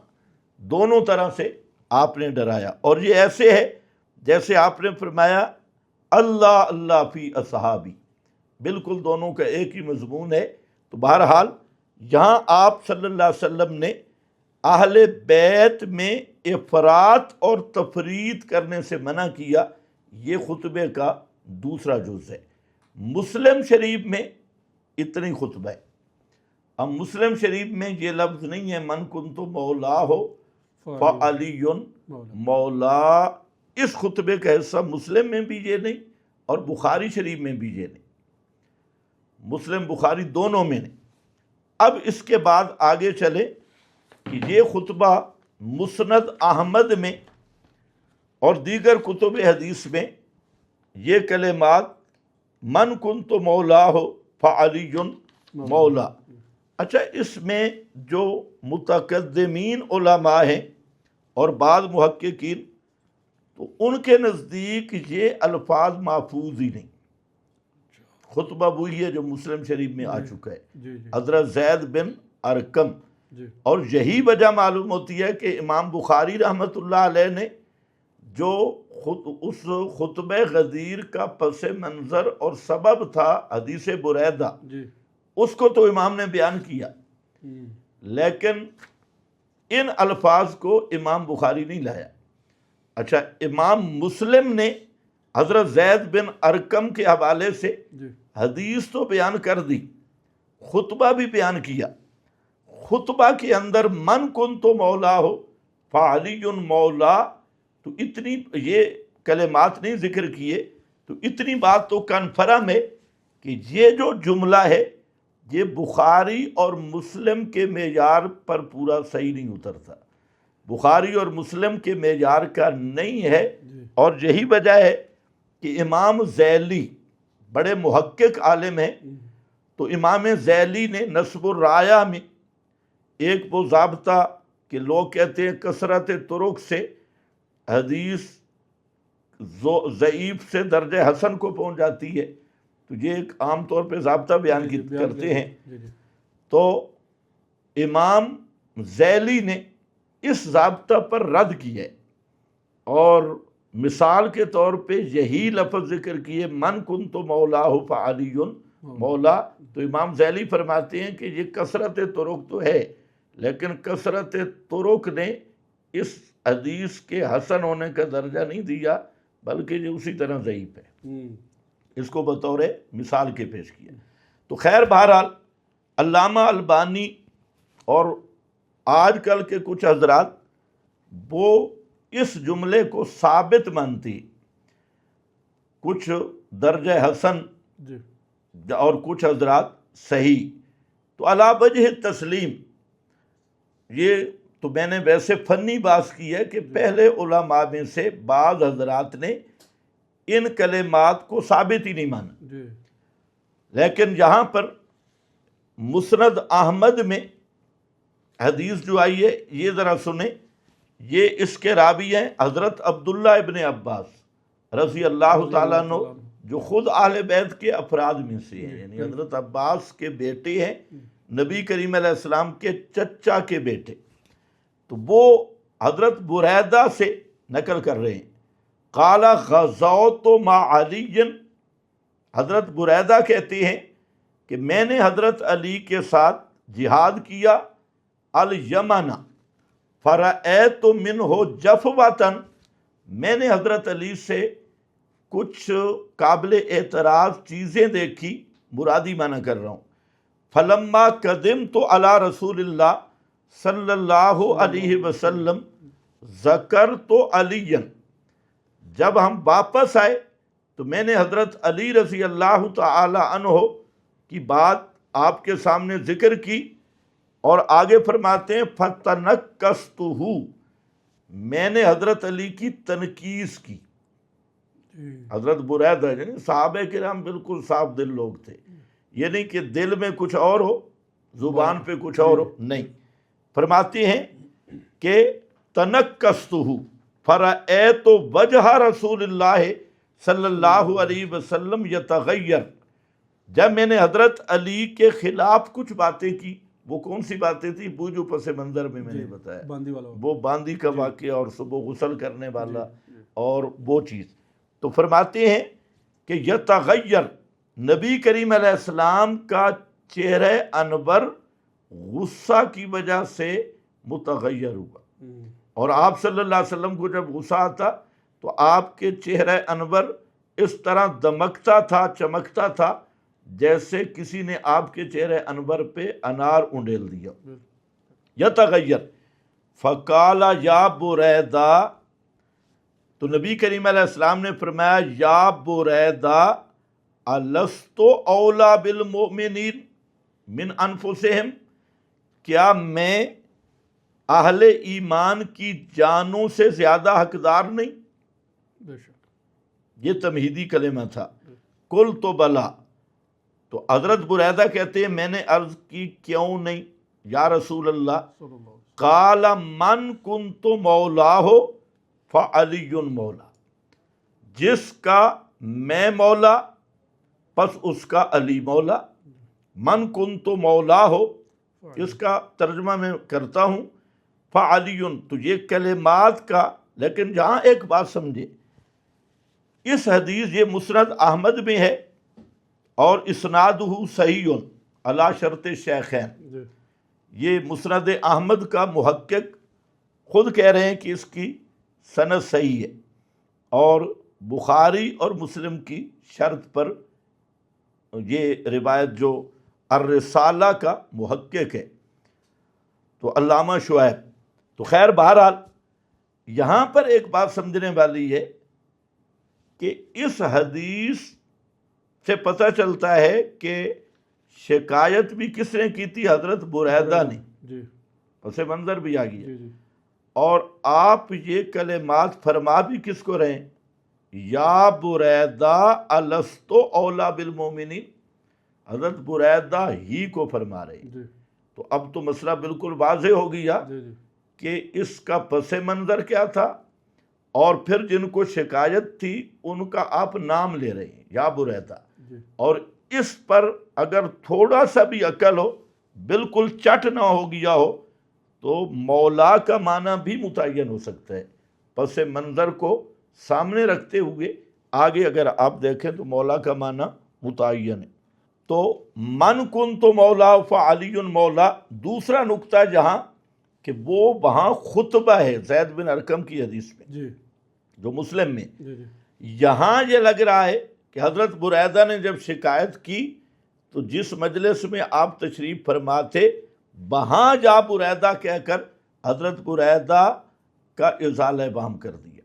A: دونوں طرح سے آپ نے ڈرایا۔ اور یہ ایسے ہے جیسے آپ نے فرمایا اللہ اللہ فی اصحابی، بالکل دونوں کا ایک ہی مضمون ہے۔ تو بہرحال یہاں آپ صلی اللہ علیہ وسلم نے اہل بیت میں افراط اور تفرید کرنے سے منع کیا، یہ خطبے کا دوسرا جز ہے۔ مسلم شریف میں اتنی خطبہ ہے۔ اب مسلم شریف میں یہ لفظ نہیں ہے من کنت مولا ہو فعلی مولا، اس خطبے کا حصہ مسلم میں بھی یہ نہیں اور بخاری شریف میں بھی یہ نہیں، مسلم بخاری دونوں میں نہیں۔ اب اس کے بعد آگے چلے کہ یہ خطبہ مسند احمد میں اور دیگر کتب حدیث میں یہ کلمات من کنت مولا ہو فعلی مولا، اچھا اس میں جو متقدمین علماء ہیں اور بعض محققین، تو ان کے نزدیک یہ الفاظ محفوظ ہی نہیں۔ خطبہ وہی ہے جو مسلم شریف میں آ چکا ہے، حضرت زید بن ارقم، اور یہی وجہ معلوم ہوتی ہے کہ امام بخاری رحمۃ اللہ علیہ نے جو اس خطبہ غدیر کا پس منظر اور سبب تھا حدیث بریدہ، اس کو تو امام نے بیان کیا، لیکن ان الفاظ کو امام بخاری نہیں لایا۔ اچھا امام مسلم نے حضرت زید بن ارقم کے حوالے سے حدیث تو بیان کر دی، خطبہ بھی بیان کیا۔ خطبہ کے اندر من کنت مولا ہو فعلی مولا، تو اتنی یہ کلمات نہیں ذکر کیے، تو اتنی بات تو کنفرم ہے کہ یہ جو جملہ ہے یہ بخاری اور مسلم کے معیار پر پورا صحیح نہیں اترتا، بخاری اور مسلم کے معیار کا نہیں ہے۔ اور یہی وجہ ہے کہ امام ذیلی بڑے محقق عالم ہیں، تو امام ذیلی نے نصب الرایہ میں ایک وہ ضابطہ کہ لوگ کہتے ہیں کثرت طرق سے حدیث ضعیف سے درجہ حسن کو پہنچ جاتی ہے، تو یہ ایک عام طور پہ ضابطہ بیان کرتے ہیں۔ تو امام ذیلی نے اس ضابطہ پر رد کیا اور مثال کے طور پہ یہی لفظ ذکر کیے من کنت مولا فعلی مولا، تو امام ذیلی فرماتے ہیں کہ یہ کثرت طرق تو ہے، لیکن کثرت طرق نے اس حدیث کے حسن ہونے کا درجہ نہیں دیا، بلکہ یہ اسی طرح ضعیف ہے، اس کو بطور مثال کے پیش کیا۔ تو خیر بہرحال علامہ البانی اور آج کل کے کچھ حضرات وہ اس جملے کو ثابت مانتی، کچھ درجہ حسن اور کچھ حضرات صحیح۔ تو علی وجہ تسلیم، یہ تو میں نے ویسے فنی بات کی ہے کہ پہلے علماء میں سے بعض حضرات نے ان کلمات کو ثابت ہی نہیں مانا، لیکن یہاں پر مسند احمد میں حدیث جو آئی ہے یہ ذرا سنیں، یہ اس کے راوی ہیں حضرت عبداللہ ابن عباس رضی اللہ تعالیٰ عنہ، جو خود اہل بیت کے افراد میں سے ہیں، یعنی حضرت عباس کے بیٹے ہیں، نبی کریم علیہ السلام کے چچا کے بیٹے۔ تو وہ حضرت بریدہ سے نقل کر رہے ہیں، قال غزوت مع علی، حضرت بریدہ کہتے ہیں کہ میں نے حضرت علی کے ساتھ جہاد کیا، الیمن فرأیت منہ جفوۃ، میں نے حضرت علی سے کچھ قابل اعتراض چیزیں دیکھی، مرادی معنی کر رہا ہوں۔ فلما قدمت علی رسول اللہ صلی اللہ علیہ وسلم ذکرت علی، جب ہم واپس آئے تو میں نے حضرت علی رضی اللہ تعالی عنہ کی بات آپ کے سامنے ذکر کی، اور آگے فرماتے ہیں فَتَنَكَّسْتُهُ، میں نے حضرت علی کی تنقیص کی۔ حضرت بریدہ یعنی صحابہ کرام بالکل صاف دل لوگ تھے، یہ نہیں کہ دل میں کچھ اور ہو زبان پہ کچھ اور ہو، نہیں، فرماتے ہیں کہ تنقصتہ فرأیت وجہ رسول اللہ صلی اللہ علیہ وسلم یتغیر، جب میں نے حضرت علی کے خلاف کچھ باتیں کی، وہ کون سی باتیں تھی؟ وہ جو پس منظر میں نے بتایا،
B: باندی والا
A: وہ باندی کا واقعہ اور صبح غسل کرنے والا اور وہ چیز، تو فرماتے ہیں کہ یتغیر، نبی کریم علیہ السلام کا چہرہ انور غصہ کی وجہ سے متغیر ہوا، اور آپ صلی اللہ علیہ وسلم کو جب غصہ آتا تو آپ کے چہرہ انور اس طرح دمکتا تھا، چمکتا تھا، جیسے کسی نے آپ کے چہرہ انور پہ انار انڈیل دیا۔ یتغیر، فقال یا بریدہ، تو نبی کریم علیہ السلام نے فرمایا یا بریدہ الست اولا بالمؤمنین من انفسہم، کیا میں اہل ایمان کی جانوں سے زیادہ حقدار نہیں؟
B: بے شک،
A: یہ تمہیدی کلمہ تھا۔ کل تو بلا، تو حضرت بریدہ کہتے ہیں میں نے عرض کی کیوں نہیں یا رسول اللہ؟
B: صلی اللہ علیہ
A: قال من کنت مولاہ فعلی مولا، جس کا میں مولا پس اس کا علی مولا۔ من کنت مولا ہو، اس کا ترجمہ میں کرتا ہوں فعلی، تو یہ کلمات کا، لیکن جہاں ایک بات سمجھے، اس حدیث یہ مسند احمد میں ہے اور اسنادہ صحیح علی شرط شیخین،
B: جی،
A: یہ مسند احمد کا محقق خود کہہ رہے ہیں کہ اس کی سند صحیح ہے، اور بخاری اور مسلم کی شرط پر یہ روایت جو الرسالہ کا محقق ہے تو علامہ شعیب۔ تو خیر بہرحال یہاں پر ایک بات سمجھنے والی ہے کہ اس حدیث سے پتہ چلتا ہے کہ شکایت بھی کس نے کی تھی؟ حضرت بریدہ نے،
B: جی
A: پس منظر بھی آ گیا،
B: جی جی،
A: اور آپ یہ کلمات فرما بھی کس کو رہے ہیں؟ یا بریدہ الست اولا بالمومنین، حضرت بریدہ ہی کو فرما رہے ہیں۔
B: جی
A: تو اب تو مسئلہ بالکل واضح ہو گیا
B: جی جی،
A: کہ اس کا پس منظر کیا تھا، اور پھر جن کو شکایت تھی ان کا آپ نام لے رہے ہیں یا بریدہ،
B: جی
A: اور اس پر اگر تھوڑا سا بھی عقل ہو، بالکل چٹ نہ ہو گیا ہو، تو مولا کا معنی بھی متعین ہو سکتا ہے۔ پس منظر کو سامنے رکھتے ہوئے آگے اگر آپ دیکھیں تو مولا کا معنی متعین ہے۔ تو من کن تو مولا فعلی مولا، دوسرا نقطہ جہاں کہ وہ وہاں خطبہ ہے زید بن ارقم کی حدیث میں
B: جی
A: جو مسلم میں،
B: جی جی،
A: یہاں یہ لگ رہا ہے کہ حضرت بریدہ نے جب شکایت کی تو جس مجلس میں آپ تشریف فرما تھے وہاں جا بریدہ کہہ کر حضرت بریدہ کا ازالہ بہم کر دیا،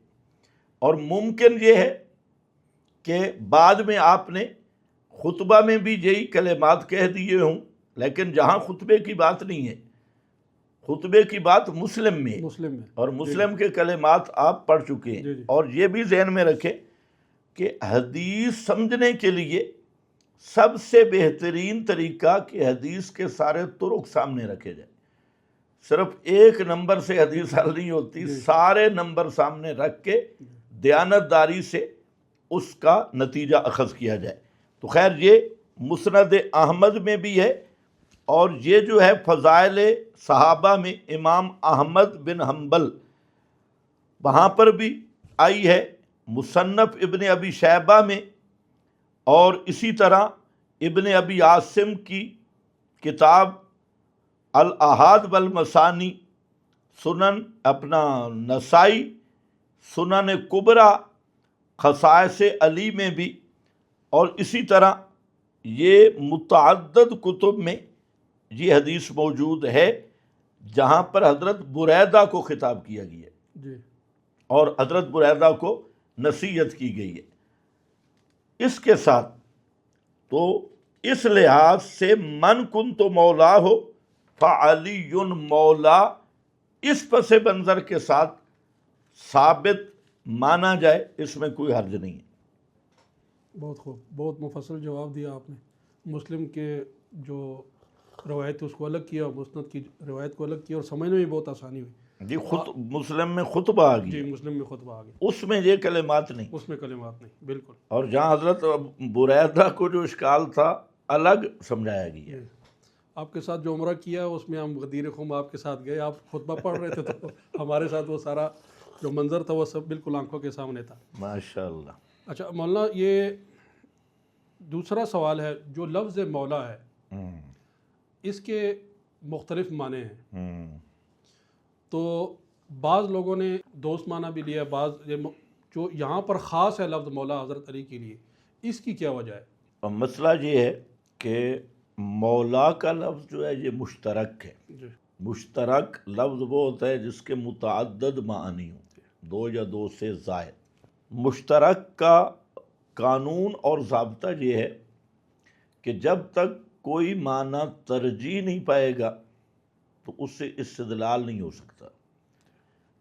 A: اور ممکن یہ ہے کہ بعد میں آپ نے خطبہ میں بھی یہی کلمات کہہ دیے ہوں، لیکن جہاں خطبے کی بات نہیں ہے، خطبے کی بات مسلم میں ہے،
B: مسلم میں،
A: اور مسلم کے کلمات آپ پڑھ چکے ہیں۔
B: جی جی،
A: اور یہ بھی ذہن میں رکھیں کہ حدیث سمجھنے کے لیے سب سے بہترین طریقہ کہ حدیث کے سارے طرق سامنے رکھے جائیں، صرف ایک نمبر سے حدیث حل نہیں ہوتی، سارے نمبر سامنے رکھ کے دیانتداری سے اس کا نتیجہ اخذ کیا جائے۔ تو خیر یہ مسند احمد میں بھی ہے، اور یہ جو ہے فضائل صحابہ میں امام احمد بن حنبل وہاں پر بھی آئی ہے، مصنف ابن ابی شیبہ میں، اور اسی طرح ابن ابی عاصم کی کتاب الاحاد والمثانی، سنن اپنا نسائی سنن کبریٰ خصائص علی میں بھی، اور اسی طرح یہ متعدد کتب میں یہ حدیث موجود ہے جہاں پر حضرت بریدہ کو خطاب کیا گیا ہے
B: جی
A: اور حضرت بریدہ کو نصیحت کی گئی ہے۔ اس کے ساتھ تو اس لحاظ سے من کن تو مولا ہو فعلی مولا، اس پس منظر کے ساتھ ثابت مانا جائے، اس میں کوئی حرج نہیں ہے۔
B: بہت خوب، بہت مفصل جواب دیا آپ نے۔ مسلم کے جو روایت اس کو الگ کیا اور مسند کی روایت کو الگ کیا، اور سمجھنے میں بہت آسانی ہوئی۔
A: جی مسلم میں خطبہ آ
B: جی
A: گئی،
B: مسلم میں خطبہ آ گیا،
A: اس میں یہ کلمات نہیں،
B: اس میں کلمات نہیں، بالکل۔
A: اور جہاں حضرت بریدہ کو جو اشکال تھا الگ سمجھایا گیا ہے۔
B: آپ کے ساتھ جو عمرہ کیا اس میں ہم غدیر خم آپ کے ساتھ گئے، آپ خطبہ پڑھ رہے تھے تو ہمارے ساتھ وہ سارا جو منظر تھا وہ سب بالکل آنکھوں کے سامنے تھا۔
A: ماشاء اللہ۔
B: اچھا مولانا، یہ دوسرا سوال ہے، جو لفظ مولا ہے اس کے مختلف معنی ہیں، تو بعض لوگوں نے دوست معنی بھی لیا، بعض جو یہاں پر خاص ہے لفظ مولا حضرت علی کے لیے، اس کی کیا وجہ ہے؟
A: اور مسئلہ یہ ہے کہ مولا کا لفظ جو ہے یہ مشترک ہے۔
B: جی
A: مشترک لفظ وہ ہوتا ہے جس کے متعدد معنی ہوتے ہیں، دو یا دو سے زائد۔ مشترک کا قانون اور ضابطہ یہ ہے کہ جب تک کوئی معنی ترجیح نہیں پائے گا تو اس سے استدلال نہیں ہو سکتا،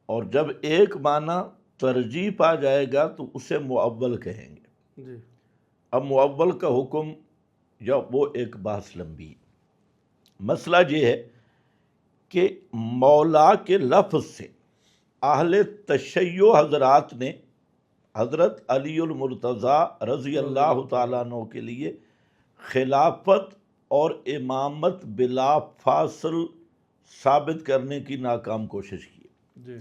A: اور جب ایک معنی ترجیح پا جائے گا تو اسے مؤول کہیں گے۔
B: جی
A: اب مؤول کا حکم یا وہ ایک بحث لمبی ہے۔ مسئلہ یہ ہے کہ مولا کے لفظ سے اہل تشیع حضرات نے حضرت علی المرتضیٰ رضی اللہ تعالیٰ عنہ کے لیے خلافت اور امامت بلا فاصل ثابت کرنے کی ناکام کوشش کی۔
B: جی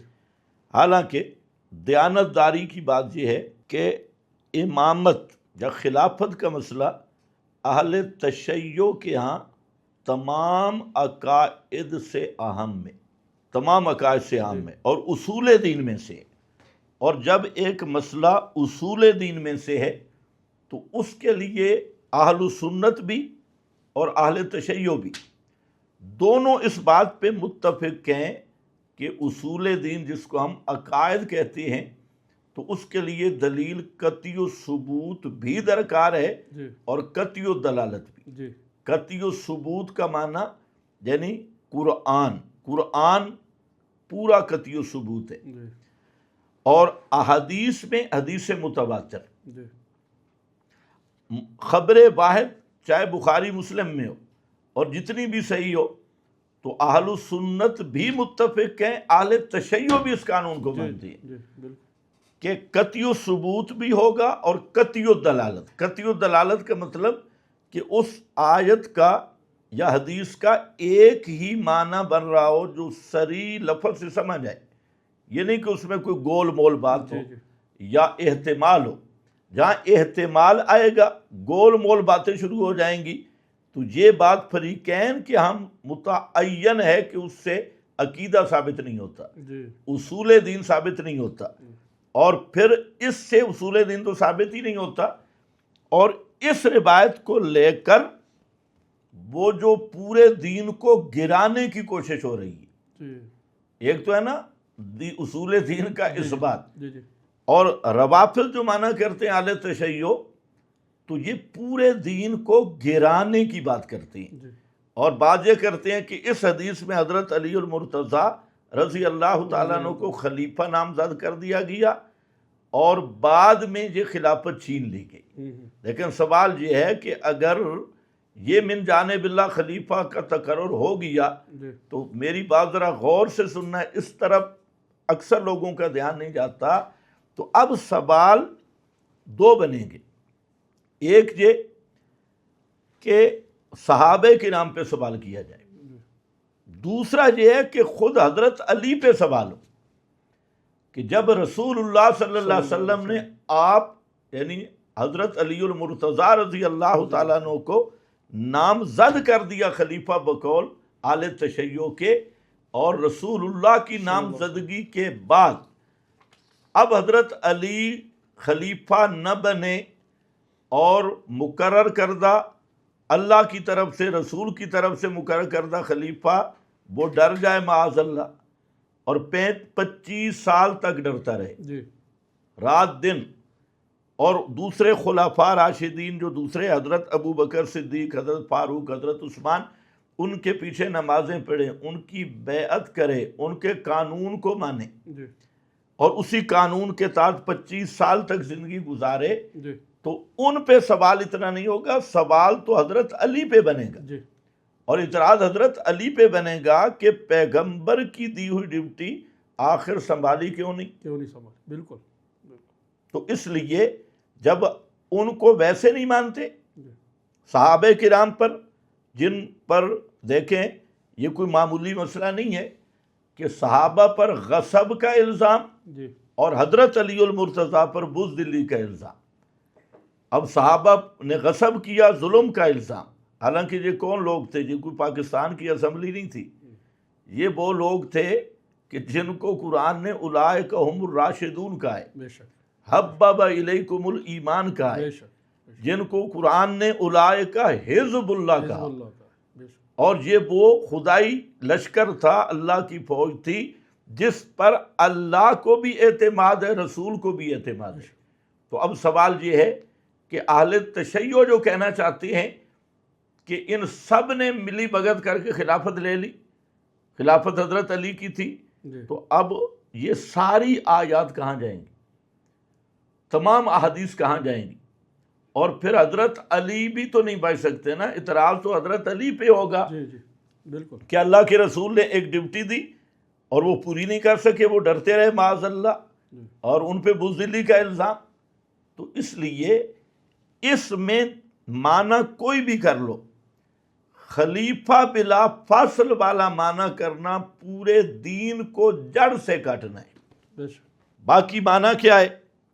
A: حالانکہ دیانتداری کی بات یہ ہے کہ امامت یا خلافت کا مسئلہ اہل تشیع کے ہاں تمام عقائد سے اہم ہے، تمام عقائد سے اہم ہے اور اصول دین میں سے ہے۔ اور جب ایک مسئلہ اصول دین میں سے ہے تو اس کے لیے اہل سنت بھی اور اہل تشیع بھی دونوں اس بات پہ متفق ہیں کہ اصول دین جس کو ہم عقائد کہتے ہیں تو اس کے لیے دلیل قطعی و ثبوت بھی درکار ہے
B: جی
A: اور قطعی و دلالت بھی۔
B: جی
A: قطعی و ثبوت کا معنی یعنی قرآن پورا قطعی و ثبوت ہے،
B: جی
A: اور احادیث میں حدیث متواتر،
B: جی
A: خبر واحد چاہے بخاری مسلم میں ہو اور جتنی بھی صحیح ہو تو اہل سنت بھی متفق ہیں، اہل تشیع بھی اس قانون کو مانتی ہیں
B: جی بالکل
A: کہ قطعی و ثبوت بھی ہوگا اور قطعی و دلالت۔ قطعی و دلالت کا مطلب کہ اس آیت کا یا حدیث کا ایک ہی معنی بن رہا ہو جو صریح لفظ سے سمجھ آئے، یہ نہیں کہ اس میں کوئی گول مول بات ہو یا احتمال ہو۔ جہاں احتمال آئے گا، گول مول باتیں شروع ہو جائیں گی، تو یہ بات فریقین کہ ہم متعین ہے کہ اس سے عقیدہ ثابت نہیں ہوتا،
B: جی
A: اصول دین ثابت نہیں ہوتا، اور پھر اس سے اصول دین تو ثابت ہی نہیں ہوتا۔ اور اس روایت کو لے کر وہ جو پورے دین کو گرانے کی کوشش ہو رہی ہے،
B: جی
A: ایک تو ہے نا اصول دین کا اثبات،
B: جی جی
A: اور روافض جو معنی کرتے ہیں اہل تشیع تو یہ پورے دین کو گرانے کی بات کرتے ہیں،
B: جی
A: اور بات یہ کرتے ہیں کہ اس حدیث میں حضرت علی المرتضیٰ رضی اللہ تعالیٰ عنہ کو خلیفہ نامزد کر دیا گیا اور بعد میں یہ خلافت چھین لی گئی۔ لیکن سوال یہ ہے کہ اگر یہ من جانب اللہ خلیفہ کا تقرر ہو گیا
B: جی
A: تو میری بات ذرا غور سے سننا ہے، اس طرف اکثر لوگوں کا دھیان نہیں جاتا۔ تو اب سوال دو بنیں گے، ایک یہ کہ صحابہ کے نام پہ سوال کیا جائے، دوسرا یہ ہے کہ خود حضرت علی پہ سوال ہو کہ جب رسول اللہ صلی اللہ علیہ وسلم نے آپ یعنی حضرت علی المرتضیٰ رضی اللہ تعالیٰ عنہ کو نامزد کر دیا خلیفہ بقول اہل تشیع کے، اور رسول اللہ کی نامزدگی کے بعد اب حضرت علی خلیفہ نہ بنے اور مقرر کردہ اللہ کی طرف سے رسول کی طرف سے مقرر کردہ خلیفہ وہ ڈر جائے معاذ اللہ اور 25 سال تک ڈرتا رہے
B: جی
A: رات دن، اور دوسرے خلفاء راشدین جو دوسرے حضرت ابو بکر صدیق، حضرت فاروق، حضرت عثمان، ان کے پیچھے نمازیں پڑھیں، ان کی بیعت کرے، ان کے قانون کو مانے
B: جی
A: اور اسی قانون کے تحت 25 سال تک زندگی گزارے،
B: جی
A: تو ان پہ سوال اتنا نہیں ہوگا، سوال تو حضرت علی پہ بنے گا،
B: جی
A: اور اعتراض حضرت علی پہ بنے گا کہ پیغمبر کی دی ہوئی ڈیوٹی آخر سنبھالی کیوں نہیں؟
B: کیوں نہیں سمجھ، بالکل
A: تو اس لیے جب ان کو ویسے نہیں مانتے
B: جی
A: صحابہ کرام پر، جن پر دیکھیں یہ کوئی معمولی مسئلہ نہیں ہے کہ صحابہ پر غصب کا الزام
B: جی
A: اور حضرت علی المرتضیٰ پر بزدلی کا الزام۔ اب صحابہ نے غصب کیا، ظلم کا الزام، حالانکہ یہ کون لوگ تھے؟ یہ کوئی پاکستان کی اسمبلی نہیں تھی، یہ وہ لوگ تھے کہ جن کو قرآن نے اولئک ہم الراشدون کہا ہے،
B: بے شک
A: حبب الیکم الایمان کہا ہے،
B: بے شک
A: جن کو قرآن نے اولئک حزب اللہ کہا،
B: اللہ کا بے شک
A: اور یہ وہ خدائی لشکر تھا، اللہ کی فوج تھی جس پر اللہ کو بھی اعتماد ہے، رسول کو بھی اعتماد ہے۔ تو اب سوال یہ ہے کہ اہل تشیع جو کہنا چاہتے ہیں کہ ان سب نے ملی بھگت کر کے خلافت لے لی، خلافت حضرت علی کی تھی،
B: جی
A: تو اب یہ ساری آیات کہاں جائیں گی؟ تمام احادیث کہاں جائیں گی؟ اور پھر حضرت علی بھی تو نہیں بچ سکتے نا، اعتراض تو حضرت علی پہ ہوگا
B: جی جی بالکل
A: کہ اللہ کے رسول نے ایک ڈیوٹی دی اور وہ پوری نہیں کر سکے، وہ ڈرتے رہے معاذ اللہ، اور ان پہ بزدلی کا الزام۔ تو اس لیے اس میں معنی کوئی بھی کر لو، خلیفہ بلا فاصل والا معنی کرنا پورے دین کو جڑ سے کاٹنا ہے۔
B: بے شک
A: باقی معنی کیا ہے؟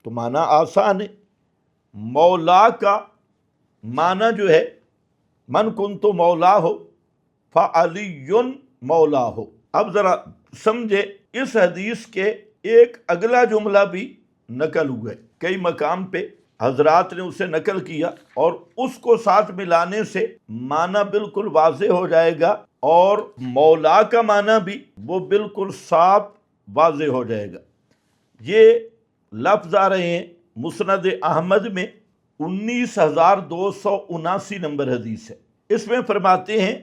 A: تو معنی آسان ہے۔ مولا کا معنی جو ہے من کنت مولا ہو فعلی مولا ہو۔ اب ذرا سمجھے، اس حدیث کے ایک اگلا جملہ بھی نقل ہوا ہے، کئی مقام پہ حضرات نے اسے نقل کیا، اور اس کو ساتھ ملانے سے معنی بالکل واضح ہو جائے گا، اور مولا کا معنی بھی وہ بالکل صاف واضح ہو جائے گا۔ یہ لفظ آ رہے ہیں مسند احمد میں 19,279 نمبر حدیث ہے۔ اس میں فرماتے ہیں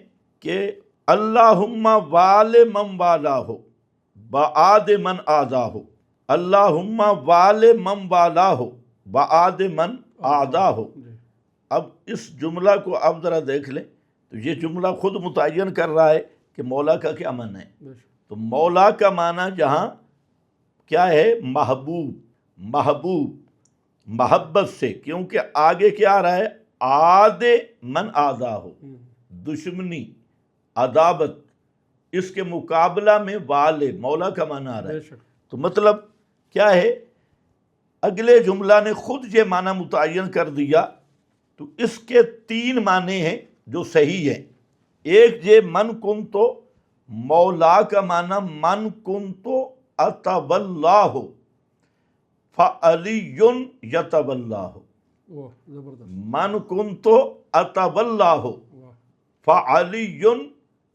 A: کہ اللہم وال من والا ہو بعاد من آذا ہو، اللہم وال من والا ہو بعاد من آذا ہو۔ اب اس جملہ کو اب ذرا دیکھ لیں، تو یہ جملہ خود متعین کر رہا ہے کہ مولا کا کیا معنی ہے۔ تو مولا کا معنی جہاں کیا ہے؟ محبوب، محبوب محبت سے، کیونکہ آگے کیا آ رہا ہے؟ عاد من آذا ہو، دشمنی، عداوت، اس کے مقابلہ میں والے، مولا کا معنی آ رہا ہے۔ تو مطلب کیا ہے؟ اگلے جملہ نے خود یہ معنی متعین کر دیا۔ تو اس کے 3 معنی ہیں جو صحیح ہیں۔ ایک یہ من کنتو، مولا کا معنی من کنتو اتولا ہو فعلی یتولا ہو، من کنتو اتولا ہو فعلی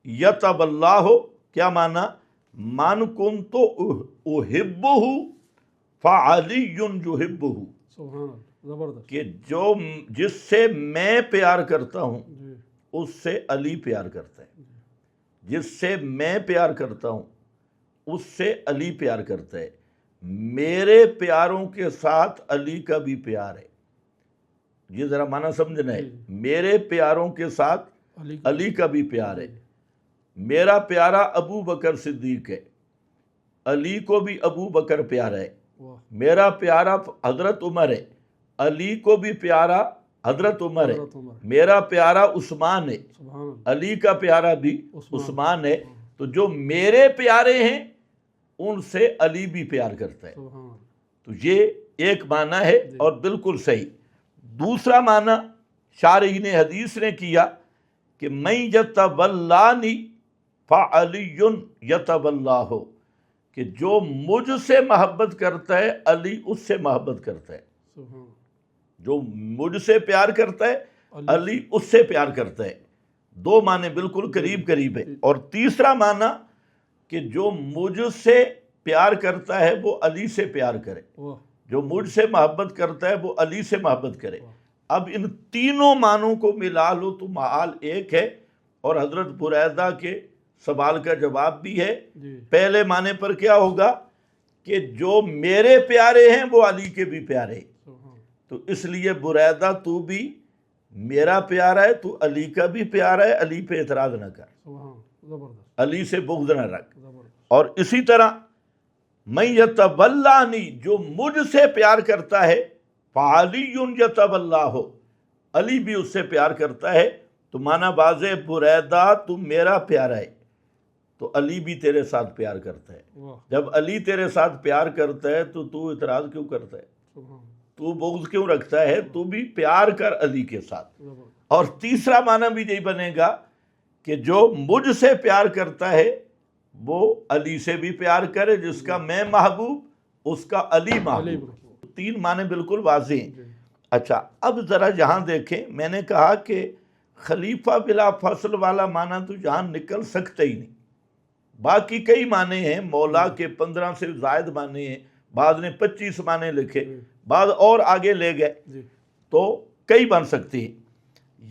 A: یتولا ہو۔ کیا معنی؟ من کنتو احبہ فعلی یحبہ، کہ جو جس سے میں پیار کرتا ہوں اس سے علی پیار کرتا ہے، جس سے میں پیار کرتا ہوں اس سے علی پیار کرتا ہے۔ میرے پیاروں کے ساتھ علی کا بھی پیار ہے، یہ ذرا معنی سمجھنا ہے۔ میرے پیاروں کے ساتھ علی کا بھی پیار ہے۔ میرا پیارا ابو بکر صدیق ہے، علی کو بھی ابو بکر پیارا ہے۔ میرا پیارا حضرت عمر ہے، علی کو بھی پیارا حضرت عمر ہے۔ میرا پیارا عثمان ہے، علی کا پیارا بھی عثمان ہے۔ تو جو میرے پیارے ہیں ان سے علی بھی پیار کرتا ہے۔ تو یہ ایک معنی ہے اور بالکل صحیح۔ دوسرا معنی شارحین حدیث نے کیا کہ من یتولانی فعلی یتولہ، کہ جو مجھ سے محبت کرتا ہے علی اس سے محبت کرتا ہے، جو مجھ سے پیار کرتا ہے علی اس سے پیار کرتا ہے۔ 2 معنی بالکل قریب قریب ہے۔ اور تیسرا معنی کہ جو مجھ سے پیار کرتا ہے وہ علی سے پیار کرے، جو مجھ سے محبت کرتا ہے وہ علی سے محبت کرے۔ اب ان تینوں معنوں کو ملا لو تو معال ایک ہے، اور حضرت بریدہ کے سوال کا جواب بھی ہے۔ پہلے معنی پر کیا ہوگا کہ جو میرے پیارے ہیں وہ علی کے بھی پیارے، تو اس لیے بریدہ تو بھی میرا پیارا ہے، تو علی کا بھی پیارا ہے، علی پہ اعتراض نہ کر، علی سے بغض نہ رکھ۔ اور اسی طرح من یتولانی، جو مجھ سے پیار کرتا ہے فعلی یتولہ ہو، علی بھی اس سے پیار کرتا ہے، تو مانا باز ہے بریدہ تو میرا پیارا ہے، تو علی بھی تیرے ساتھ پیار کرتا ہے۔ جب علی تیرے ساتھ پیار کرتا ہے تو اعتراض کیوں کرتا ہے، تو بغض کیوں رکھتا ہے؟ تو بھی پیار کر علی کے ساتھ۔ اور تیسرا معنی بھی یہی بنے گا کہ جو مجھ سے پیار کرتا ہے وہ علی سے بھی پیار کرے، جس کا میں محبوب اس کا علی محبوب۔ تین معنی بالکل واضح ہیں۔ اچھا، اب ذرا یہاں دیکھیں، میں نے کہا کہ خلیفہ بلا فصل والا معنی تو یہاں نکل سکتا ہی نہیں، باقی کئی معنی ہیں، مولا کے 15 سے زائد معنی ہیں، بعض نے 25 معنی لکھے، بعض اور آگے لے گئے، تو کئی بن سکتی ہیں۔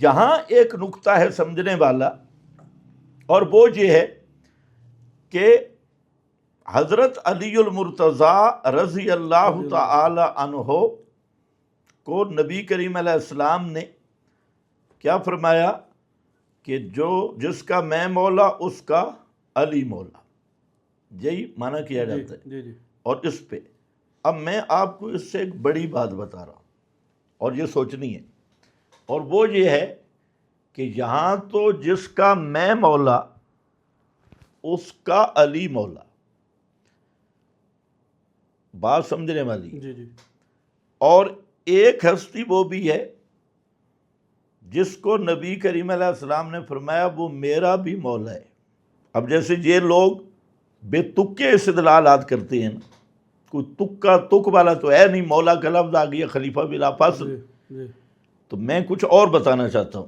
A: یہاں ایک نقطہ ہے سمجھنے والا، اور وہ یہ ہے کہ حضرت علی المرتضیٰ رضی اللہ تعالی عنہ کو نبی کریم علیہ السلام نے کیا فرمایا کہ جس کا میں مولا اس کا علی مولا، یہی معنی کیا جاتا ہے۔ اور اس پہ اب میں آپ کو اس سے ایک بڑی بات بتا رہا ہوں، اور یہ سوچنی ہے، اور وہ یہ ہے کہ یہاں تو جس کا میں مولا اس کا علی مولا، بات سمجھنے والی۔ اور ایک ہستی وہ بھی ہے جس کو نبی کریم علیہ السلام نے فرمایا وہ میرا بھی مولا ہے۔ اب جیسے یہ لوگ بے تکے استدلالات کرتے ہیں، کوئی تک والا تو ہے نہیں، مولا کا لفظ آ گیا خلیفہ بلا فصل، تو میں کچھ اور بتانا چاہتا ہوں۔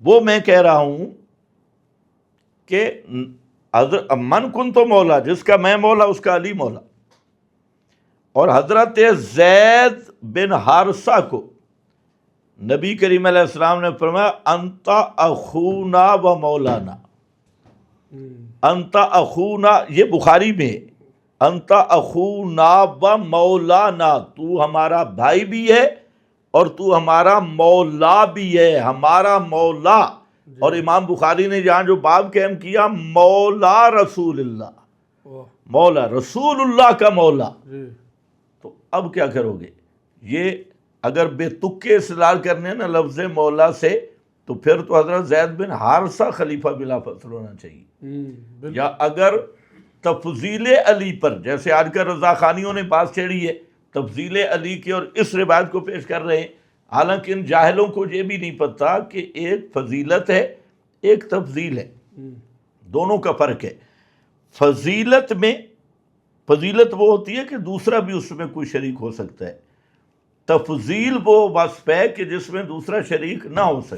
A: وہ میں کہہ رہا ہوں کہ من کن تو مولا، جس کا میں مولا اس کا علی مولا۔ اور حضرت زید بن حارثہ کو نبی کریم علیہ السلام نے فرمایا انت اخونا و مولانا، انت اخونا، یہ بخاری میں ہے، انت اخونا و مولانا، تو ہمارا بھائی بھی ہے اور تو ہمارا مولا بھی ہے، ہمارا مولا۔ اور امام بخاری نے جہاں جو باب قائم کیا، مولا رسول اللہ، مولا رسول اللہ کا مولا، تو اب کیا کرو گے؟ یہ اگر بے تکے استدلال کرنے نا لفظ مولا سے، تو پھر تو حضرت زید بن حارثہ خلیفہ بلا فصل ہونا چاہیے۔ یا اگر تفضیل علی پر، جیسے آج کل رضا خانیوں نے بات چھیڑی ہے تفضیل علی کی اور اس روایت کو پیش کر رہے ہیں، حالانکہ ان جاہلوں کو یہ بھی نہیں پتا کہ ایک فضیلت ہے ایک تفضیل ہے، دونوں کا فرق ہے۔ فضیلت میں، فضیلت وہ ہوتی ہے کہ دوسرا بھی اس میں کوئی شریک ہو سکتا ہے، تفضیل وہ وصف ہے کہ جس میں دوسرا شریک نہ ہو سکے۔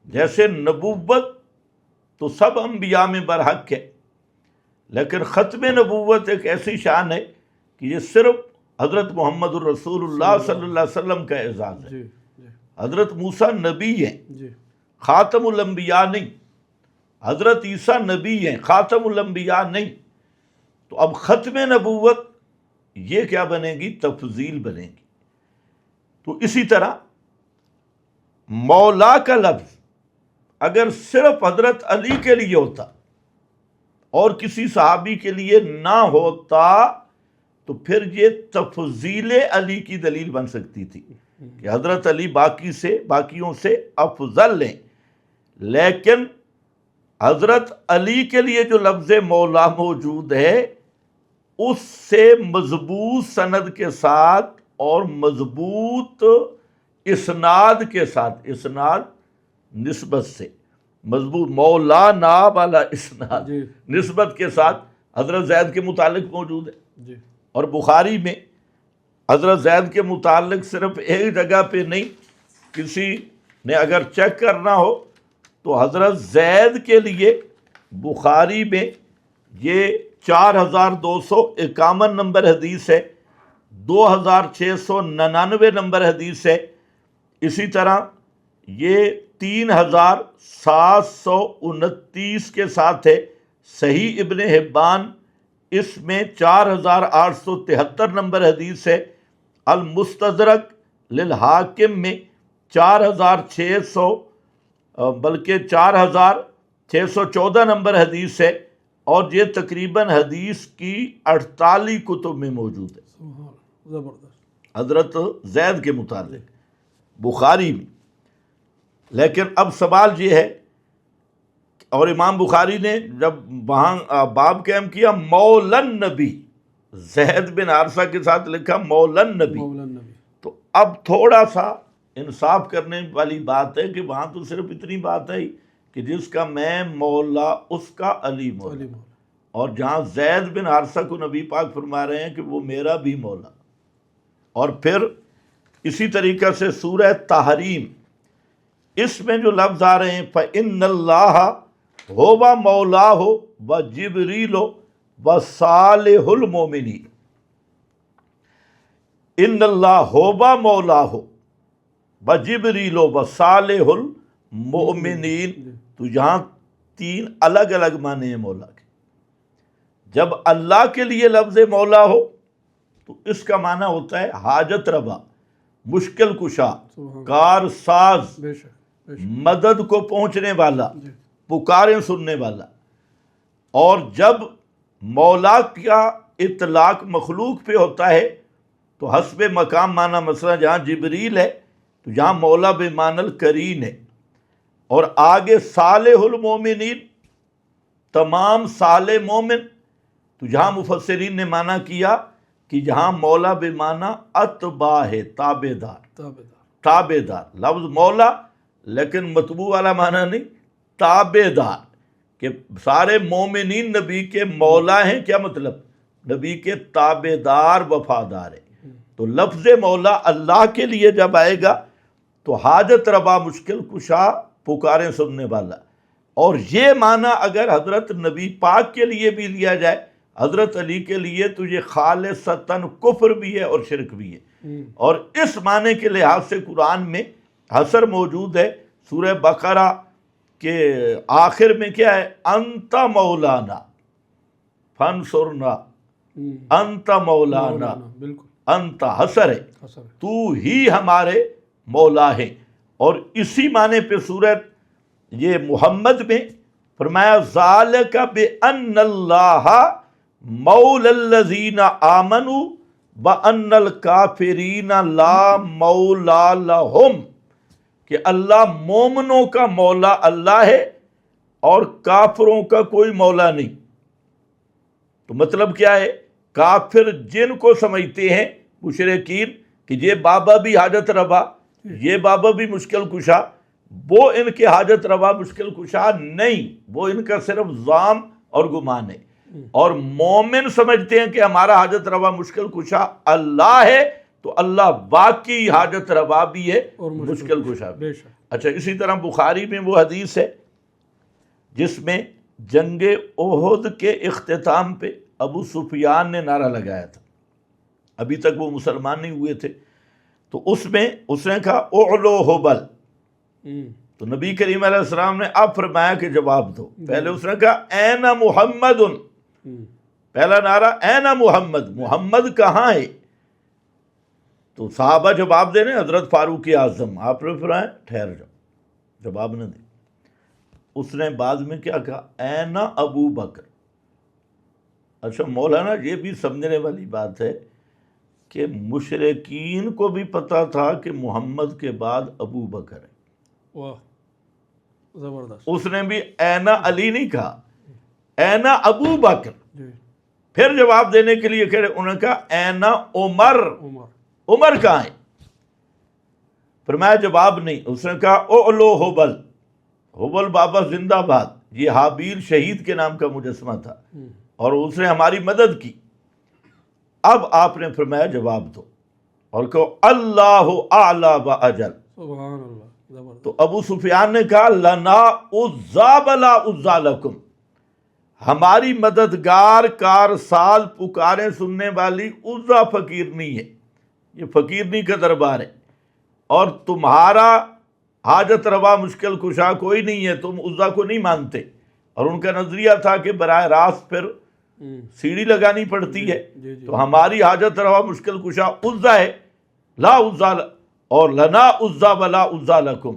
A: جیسے نبوت تو سب انبیاء میں برحق ہے، لیکن ختم نبوت ایک ایسی شان ہے کہ یہ صرف حضرت محمد الرسول اللہ صلی اللہ علیہ وسلم کا اعزاز ہے۔ حضرت موسیٰ نبی ہیں، خاتم الانبیاء نہیں، حضرت عیسیٰ نبی ہیں، خاتم الانبیاء نہیں۔ تو اب ختم نبوت یہ کیا بنے گی؟ تفضیل بنے گی۔ تو اسی طرح مولا کا لفظ اگر صرف حضرت علی کے لیے ہوتا اور کسی صحابی کے لیے نہ ہوتا تو پھر یہ تفضیل علی کی دلیل بن سکتی تھی کہ حضرت علی باقیوں سے افضل ہیں، لیکن حضرت علی کے لیے جو لفظ مولا موجود ہے اس سے مضبوط سند کے ساتھ اور مضبوط اسناد کے ساتھ، اسناد نسبت سے مضبوط، مولانا والا اسناد نسبت کے ساتھ حضرت زید کے متعلق موجود ہے۔ اور بخاری میں حضرت زید کے متعلق صرف ایک جگہ پہ نہیں، کسی نے اگر چیک کرنا ہو تو حضرت زید کے لیے بخاری میں یہ 4251 نمبر حدیث ہے، 2699 نمبر حدیث ہے، اسی طرح یہ 3729 کے ساتھ ہے۔ صحیح ابن حبان اس میں 4873 نمبر حدیث ہے، المستدرک للحاکم میں 4614 نمبر حدیث ہے، اور یہ تقریباً حدیث کی 48 کتب میں موجود ہے حضرت زید کے متعلق۔ بخاری میں. لیکن اب سوال یہ ہے، اور امام بخاری نے جب وہاں باب قائم کیا مولن نبی، زید بن حارثہ کے ساتھ لکھا مولن نبی،
B: مولانا نبی.
A: تو اب تھوڑا سا انصاف کرنے والی بات ہے کہ وہاں تو صرف اتنی بات ہے کہ جس کا میں مولا اس کا علی مولا،
B: علی مولا.
A: اور جہاں زید بن حارثہ کو نبی پاک فرما رہے ہیں کہ وہ میرا بھی مولا. اور پھر اسی طریقہ سے سورہ تحریم، اس میں جو لفظ آ رہے ہیں فَإِنَّ اللَّهَ هُوَ مَوْلَاهُ وَجِبْرِيلُ وَصَالِحُ الْمُؤْمِنِينَ. ان اللہ ہوبا مولاہ وجبریل وصالح المؤمنین. تو یہاں تین الگ الگ معنی ہیں مولا کے. جب اللہ کے لیے لفظ مولا ہو تو اس کا معنی ہوتا ہے حاجت روا، مشکل کشا، کار ساز،
B: بے شک بے شک.
A: مدد کو پہنچنے والا،
B: جی.
A: پکاریں سننے والا. اور جب مولا کا اطلاق مخلوق پہ ہوتا ہے تو حسب مقام معنی، مثلا جہاں جبریل ہے تو یہاں مولا بے معنی القرین ہے. اور آگے صالح المومنین، تمام صالح مومن، تو جہاں مفسرین نے معنی کیا کہ جہاں مولا بے معنی اتباع ہے، تابع دار. تابع دار لفظ مولا لیکن متبوع والا معنی نہیں، تابع دار، کہ سارے مومنین نبی کے مولا ہیں. کیا مطلب؟ نبی کے تابع دار، وفادار ہیں. تو لفظ مولا اللہ کے لیے جب آئے گا تو حاجت روا، مشکل کشا، پکاریں سننے والا. اور یہ معنی اگر حضرت نبی پاک کے لیے بھی لیا جائے، حضرت علی کے لیے، تو یہ خالصتاً کفر بھی ہے اور شرک بھی ہے. اور اس معنی کے لحاظ سے قرآن میں حصر موجود ہے. سورہ بقرہ کے آخر میں کیا ہے؟ انت مولانا فانصرنا، انت مولانا،
B: بالکل
A: انت حصر ہے، تو ہی ہمارے مولا ہے. اور اسی معنی پہ سورہ یہ محمد میں فرمایا ذالک بأن اللہ مولا الذین آمنوا وأن الکافرین لا مولا لہم، کہ اللہ مومنوں کا مولا اللہ ہے اور کافروں کا کوئی مولا نہیں. تو مطلب کیا ہے؟ کافر جن کو سمجھتے ہیں مشرکین کہ یہ بابا بھی حاجت روا، یہ بابا بھی مشکل کشا، وہ ان کے حاجت روا مشکل کشا نہیں، وہ ان کا صرف ظام اور گمان ہے. اور مومن سمجھتے ہیں کہ ہمارا حاجت روا مشکل کشا اللہ ہے، تو اللہ واقعی حاجت روا بھی ہے اور مشکل کشا بھی. اچھا، اسی طرح بخاری میں وہ حدیث ہے جس میں جنگ احد کے اختتام پہ ابو سفیان نے نعرہ لگایا تھا، ابھی تک وہ مسلمان نہیں ہوئے تھے. تو اس میں اس نے کہا اعلو حبل، تو نبی کریم علیہ السلام نے اب فرمایا کہ جواب دو. پہلے اس نے کہا این محمد، پہلا نعرہ این محمد، محمد کہاں ہے؟ تو صحابہ جواب دے رہے ہیں، حضرت فاروق اعظم، آپ نے فرمایا ٹھہر جاؤ، جواب نہ دے. اس نے بعد میں کیا کہا؟ این ابو بکر. اچھا مولانا، یہ بھی سمجھنے والی بات ہے کہ مشرکین کو بھی پتا تھا کہ محمد کے بعد ابو بکر ہے.
B: واہ، زبردست.
A: اس نے بھی این علی نہیں کہا، این ابو بکر. پھر جواب دینے کے لیے کہہ رہے، انہوں نے کہا این عمر، عمر کہاں ہے؟ فرمایا جواب نہیں. اس نے کہا اعلو حبل، حبل بابا زندہ باد، یہ حابیل شہید کے نام کا مجسمہ تھا اور اس نے ہماری مدد کی. اب آپ نے فرمایا جواب دو اور کہو اللہ اعلی و اجل.
B: سبحان اللہ، زبردست.
A: تو ابو سفیان نے کہا لنا عزا بلا عزا لکم، ہماری مددگار، کار سال، پکاریں سننے والی عزا فقیر نہیں ہے، یہ فقیر نہیں کا دربار ہے، اور تمہارا حاجت روا مشکل کشا کوئی نہیں ہے، تم عزا کو نہیں مانتے. اور ان کا نظریہ تھا کہ براہ راست پھر سیڑھی لگانی پڑتی ہے. تو ہماری حاجت روا مشکل کشا عزا ہے، لا عزا، اور لنا عزا ولا عزا لکم.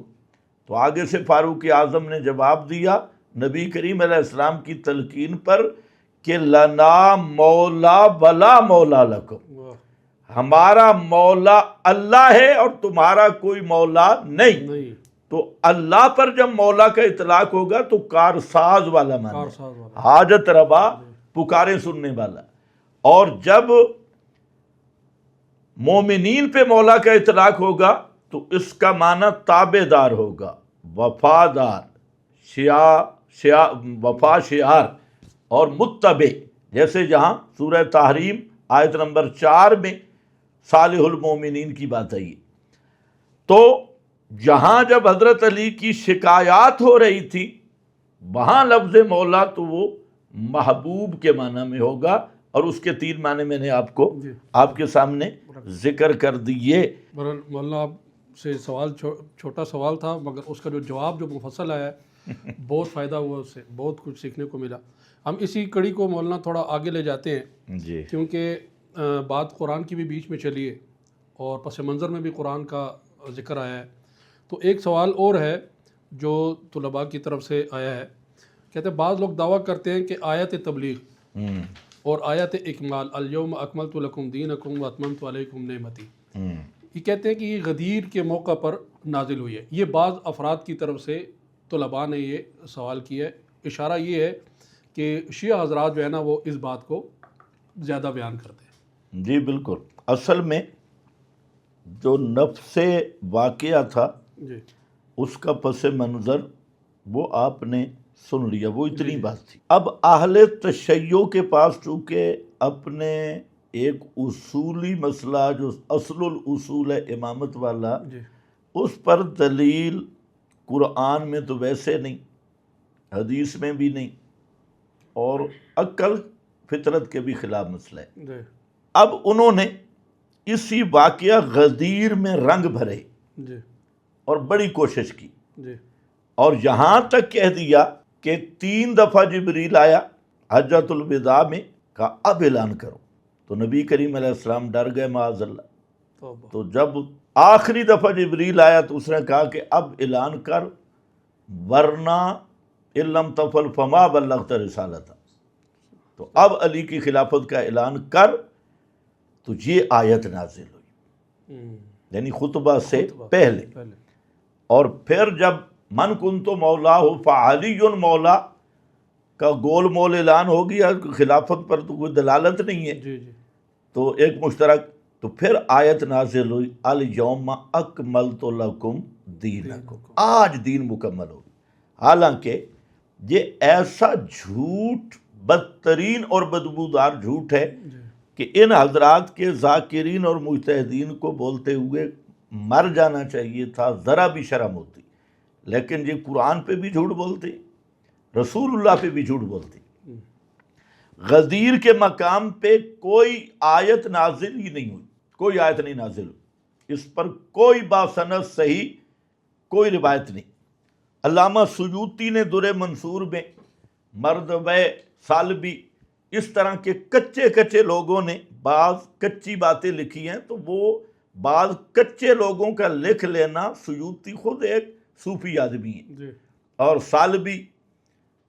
A: تو آگے سے فاروق اعظم نے جواب دیا نبی کریم علیہ السلام کی تلقین پر کہ لنا مولا ولا مولا لکم، ہمارا مولا اللہ ہے اور تمہارا کوئی مولا نہیں.
B: نہیں.
A: تو اللہ پر جب مولا کا اطلاق ہوگا تو کارساز والا معنی ہے،
B: کارساز والا.
A: حاجت روا، پکارے سننے والا. اور جب مومنین پہ مولا کا اطلاق ہوگا تو اس کا معنی تابع دار ہوگا، وفادار، وفا شعار اور متبع. جیسے جہاں سورہ تحریم آیت نمبر 4 میں صالح المومنین کی بات آئی. تو جہاں جب حضرت علی کی شکایات ہو رہی تھی وہاں لفظ مولا تو وہ محبوب کے معنی میں ہوگا، اور اس کے 3 معنی میں نے آپ کو آپ کے سامنے ذکر کر دیے.
B: مولانا آپ سے سوال چھوٹا سوال تھا، مگر اس کا جو جواب جو مفصل آیا ہے بہت فائدہ ہوا، اس سے بہت کچھ سیکھنے کو ملا. ہم اسی کڑی کو مولانا تھوڑا آگے لے جاتے ہیں
A: جی.
B: کیونکہ بات قرآن کی بھی بیچ میں چلی ہے اور پس منظر میں بھی قرآن کا ذکر آیا ہے. تو ایک سوال اور ہے جو طلباء کی طرف سے آیا ہے. کہتے ہیں بعض لوگ دعویٰ کرتے ہیں کہ آیت تبلیغ اور آیت اکمال، الیوم اکملت لکم دینکم واتممت علیکم نعمتی، یہ کہتے ہیں کہ یہ غدیر کے موقع پر نازل ہوئی ہے. یہ بعض افراد کی طرف سے طلباء نے یہ سوال کیا ہے. اشارہ یہ ہے کہ شیعہ حضرات جو ہے نا وہ اس بات کو زیادہ بیان کرتے ہیں.
A: جی بالکل. اصل میں جو نفس واقعہ تھا
B: جی
A: اس کا پس منظر وہ آپ نے سن لیا، وہ اتنی بات تھی. اب اہل تشیع کے پاس چونکہ اپنے ایک اصولی مسئلہ جو اصل الاصول ہے امامت والا،
B: جی
A: اس پر دلیل قرآن میں تو ویسے نہیں، حدیث میں بھی نہیں، اور عقل فطرت کے بھی خلاف مسئلہ ہے.
B: جی
A: اب انہوں نے اسی واقعہ غدیر میں رنگ بھرے
B: جی
A: اور بڑی کوشش کی،
B: جی
A: اور یہاں تک کہہ دیا کہ 3 دفعہ جبریل آیا حجۃ الوداع میں، کہا اب اعلان کرو. تو نبی کریم علیہ السلام ڈر گئے معاذ اللہ.
B: توبہ.
A: تو جب آخری دفعہ جبریل آیا تو اس نے کہا کہ اب اعلان کر، ورنہ ان لم تفعل فما بلغت رسالتہ. تو اب علی کی خلافت کا اعلان کر. تو یہ آیت نازل ہوئی، یعنی خطبہ سے پہلے. اور پھر جب من کنت مولا ہو فعلی مولا کا گول مول اعلان ہو گیا، خلافت پر تو کوئی دلالت نہیں ہے،
B: جی جی
A: تو ایک مشترک. تو پھر آیت نازل ہوئی الیوم اکملت لکم دینکم، آج دین مکمل ہو. حالانکہ یہ ایسا جھوٹ، بدترین اور بدبودار جھوٹ ہے کہ ان حضرات کے ذاکرین اور مجتہدین کو بولتے ہوئے مر جانا چاہیے تھا، ذرا بھی شرم ہوتی. لیکن یہ قرآن پہ بھی جھوٹ بولتے، رسول اللہ پہ بھی جھوٹ بولتے. غدیر کے مقام پہ کوئی آیت نازل ہی نہیں ہوئی، کوئی آیت نہیں نازل ہوئی. اس پر کوئی باسند صحیح کوئی روایت نہیں. علامہ سیوطی نے در منصور میں، مردوی سالبی، اس طرح کے کچے کچے لوگوں نے بعض کچی باتیں لکھی ہیں. تو وہ بعض کچے لوگوں کا لکھ لینا، سیوطی خود ایک صوفی آدمی ہے، اور سالبی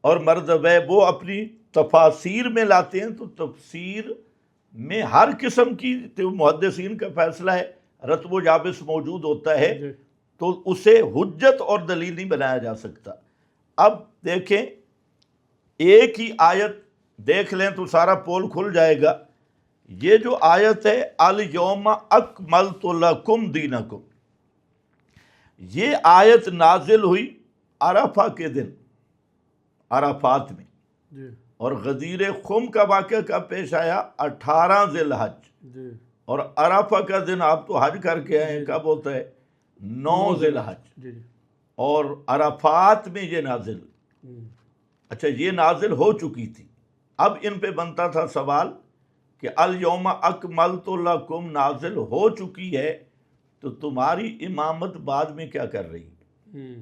A: اور مردوی وہ اپنی تفاسیر میں لاتے ہیں. تو تفسیر میں ہر قسم کی محدثین کا فیصلہ ہے، رتب و یابس موجود ہوتا ہے، تو اسے حجت اور دلیل نہیں بنایا جا سکتا. اب دیکھیں، ایک ہی آیت دیکھ لیں تو سارا پول کھل جائے گا. یہ جو آیت ہے الیوم اکملت لکم دینکم، یہ آیت نازل ہوئی عرفہ کے دن، عرفات میں. اور غدیر خم کا واقعہ کب پیش آیا؟ 18 ذی الحج. اور عرفہ کا دن آپ تو حج کر کے آئے ہیں، کب ہوتا ہے؟ 9 ذی الحج. اور عرفات میں یہ نازل ہوئی. اچھا، یہ نازل ہو چکی تھی. اب ان پہ بنتا تھا سوال کہ الیوم اکملت لکم نازل ہو چکی ہے تو تمہاری امامت بعد میں کیا کر رہی ہے؟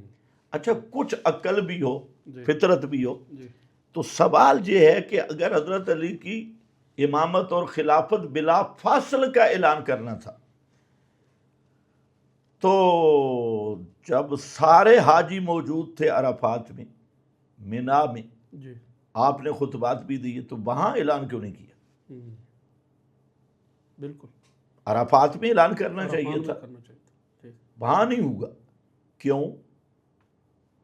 A: اچھا، کچھ عقل بھی ہو، فطرت بھی ہو، تو سوال یہ ہے کہ اگر حضرت علی کی امامت اور خلافت بلا فاصل کا اعلان کرنا تھا تو جب سارے حاجی موجود تھے عرفات میں، مینا میں، آپ نے خطبات بھی دیے، تو وہاں اعلان کیوں نہیں کیا؟
B: بالکل.
A: عرفات میں اعلان کرنا چاہیے تھا،
B: کرنا چاہیے تھا۔
A: وہاں نہیں ہوگا، کیوں؟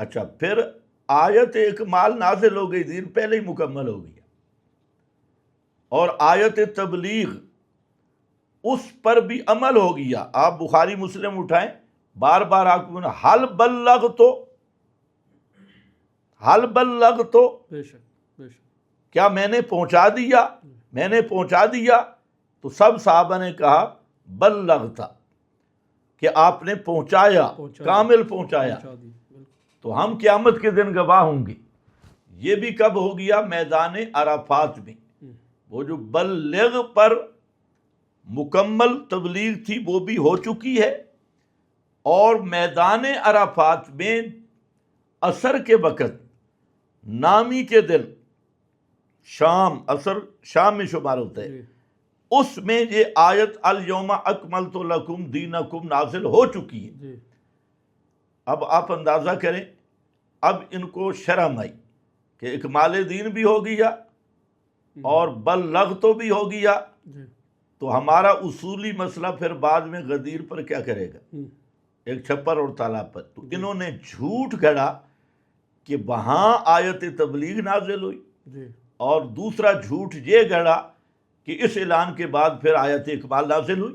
A: اچھا، پھر آیت اکمال نازل ہو گئی، دین پہلے ہی مکمل ہو گیا، اور آیت تبلیغ اس پر بھی عمل ہو گیا۔ آپ بخاری مسلم اٹھائیں، بار بار آپ کو حل بلغ تو، حل بلغ تو،
B: بے شک بے شک،
A: کیا میں نے پہنچا دیا؟ میں نے پہنچا دیا؟ تو سب صحابہ نے کہا بلغتا، کہ آپ نے پہنچایا، کامل پہنچایا۔
B: پہنچا دی، بالکل۔
A: تو ہم قیامت کے دن گواہ ہوں گے۔ یہ بھی کب ہو گیا؟ میدان عرفات میں۔ وہ جو بلغ پر مکمل تبلیغ تھی وہ بھی ہو چکی ہے، اور میدان عرفات میں عصر کے وقت، نامی کے دن، شام، عصر شام میں شمار ہوتا ہے،
B: جی
A: اس میں یہ آیت الیوم اکملت لکم دینکم نازل ہو چکی ہے۔
B: جی،
A: اب آپ اندازہ کریں، اب ان کو شرم آئی کہ اکمال دین بھی ہو گیا اور بلغ تو بھی ہو گیا،
B: جی
A: تو ہمارا اصولی مسئلہ پھر بعد میں غدیر پر کیا کرے گا؟ ایک چھپر اور تالاب پر۔ تو انہوں نے جھوٹ گھڑا کہ وہاں آیت تبلیغ نازل ہوئی،
B: جی
A: اور دوسرا جھوٹ یہ گھڑا کہ اس اعلان کے بعد پھر آیت اکمال نازل ہوئی،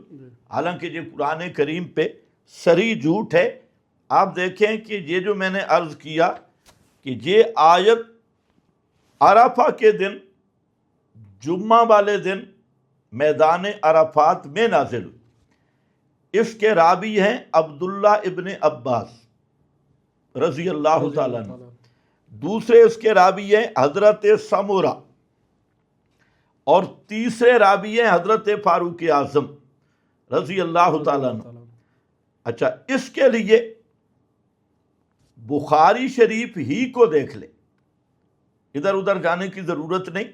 A: حالانکہ یہ قرآن کریم پہ صریح جھوٹ ہے۔ آپ دیکھیں کہ یہ جو میں نے عرض کیا کہ یہ آیت عرفہ کے دن، جمعہ والے دن میدان عرفات میں نازل ہوئی۔ اس کے راوی ہیں عبداللہ ابن عباس رضی اللہ تعالیٰ عنہ، دوسرے اس کے راوی ہیں حضرت سمورہ، اور تیسرے راوی ہیں حضرت فاروق اعظم رضی اللہ تعالیٰ عنہ۔ اچھا، اس کے لیے بخاری شریف ہی کو دیکھ لیں، ادھر ادھر جانے کی ضرورت نہیں۔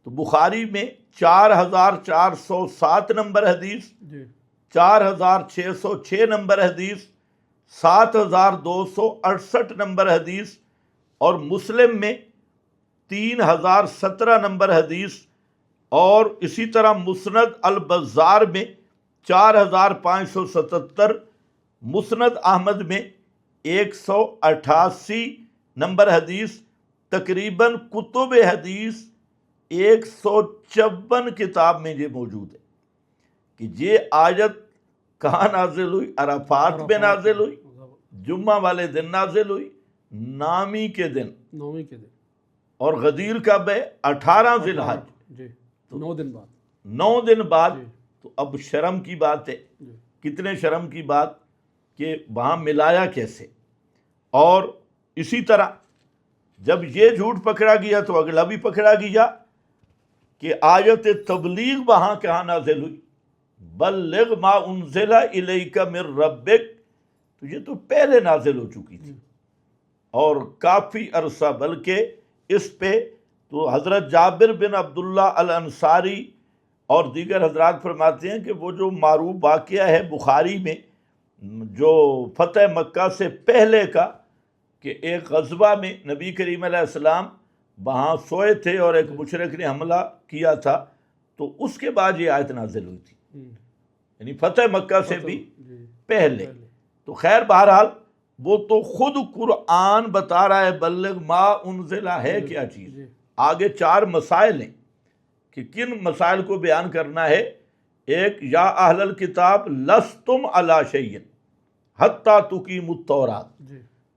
A: تو بخاری میں 4407 نمبر حدیث، 4606 نمبر حدیث، 7268 نمبر حدیث، اور مسلم میں 3017 نمبر حدیث، اور اسی طرح مسند البزار میں 4577، مسند احمد میں 188 نمبر حدیث، تقریباً کتب حدیث 154 کتاب میں یہ موجود ہے کہ یہ آیت کہاں نازل ہوئی؟ عرفات میں نازل ہوئی، جمعہ والے دن نازل ہوئی، نامی کے دن، اور غدیر کب ہے؟ 18 ذی الحج،
B: جی 9 دن بعد،
A: 9 دن بعد۔ تو اب شرم کی بات ہے، کتنے شرم کی بات کہ وہاں ملایا کیسے۔ اور اسی طرح جب یہ جھوٹ پکڑا گیا تو اگلا بھی پکڑا گیا کہ آیت تبلیغ وہاں کہاں نازل ہوئی؟ بلغ ما انزل الیک من ربک، تو یہ تو پہلے نازل ہو چکی تھی اور کافی عرصہ، بلکہ اس پہ تو حضرت جابر بن عبداللہ الانصاری اور دیگر حضرات فرماتے ہیں کہ وہ جو معروف واقعہ ہے بخاری میں، جو فتح مکہ سے پہلے کا، کہ ایک غزوہ میں نبی کریم علیہ السلام وہاں سوئے تھے اور ایک مشرک نے حملہ کیا تھا، تو اس کے بعد یہ آیت نازل ہوئی تھی، یعنی فتح مکہ سے بھی پہلے۔ تو خیر بہرحال وہ تو خود قرآن بتا رہا ہے بلغ ما انزل ہے کیا چیز۔ آگے 4 مسائل ہیں کہ کن مسائل کو بیان کرنا ہے۔ ایک، یا اہل الکتاب لستم علی شیء حتی تقیموا التوراۃ۔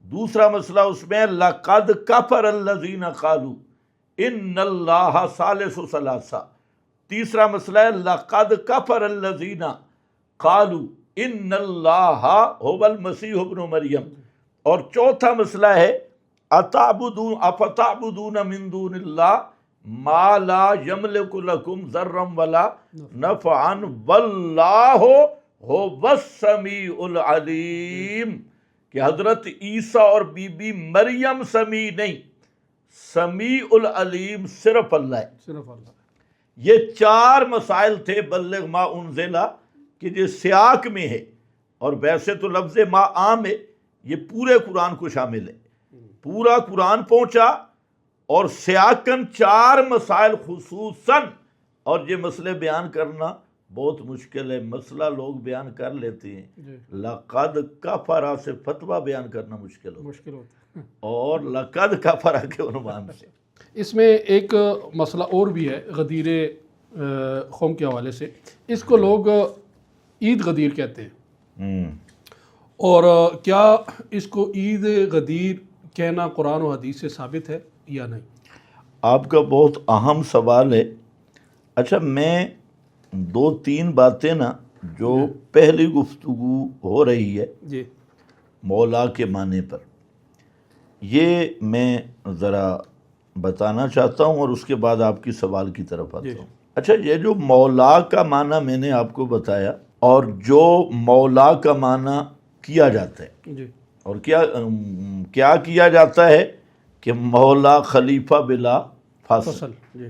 A: دوسرا مسئلہ اس میں لقد کفر الذین قالوا ان اللہ ثالث ثلاثہ۔ تیسرا مسئلہ ہے لقد کفر الذین قالوا ان اللہ هو المسیح ابن مریم۔ اور چوتھا مسئلہ ہے افتعبدون من دون اللہ ما لا یملک لکم ضرا ولا نفعا واللہ هو السمیع العلیم، کہ حضرت عیسیٰ اور بی بی مریم سمیع نہیں، سمیع العلیم صرف اللہ ہے۔ یہ 4 مسائل تھے بلغ ما انزلہ کہ یہ سیاق میں ہے، اور ویسے تو لفظ ما عام ہے، یہ پورے قرآن کو شامل ہے، پورا قرآن پہنچا، اور سیاقاً 4 مسائل خصوصاً، اور یہ مسئلے بیان کرنا بہت مشکل ہے، مسئلہ لوگ بیان کر لیتے ہیں،
B: جی
A: لقد کفر سے فتویٰ بیان کرنا مشکل ہوتا
B: مشکل ہوتا ہے۔
A: ہے، اور لقد کفر کے عنوان سے
B: اس میں ایک مسئلہ اور بھی ہے غدیر قوم کے حوالے سے، اس کو لوگ عید غدیر کہتے ہیں، اور کیا اس کو عید غدیر کہنا قرآن و حدیث سے ثابت ہے یا نہیں؟
A: آپ کا بہت اہم سوال ہے۔ اچھا، میں 2-3 باتیں نا جو پہلی گفتگو ہو رہی ہے
B: جی
A: مولا کے معنی پر، یہ میں ذرا بتانا چاہتا ہوں اور اس کے بعد آپ کی سوال کی طرف آتا ہوں۔ اچھا، یہ جو مولا کا معنی میں نے آپ کو بتایا، اور جو مولا کا معنی کیا جاتا ہے،
B: جی
A: اور کیا کیا جاتا ہے کہ مولا خلیفہ بلا فصل۔
B: فصل جی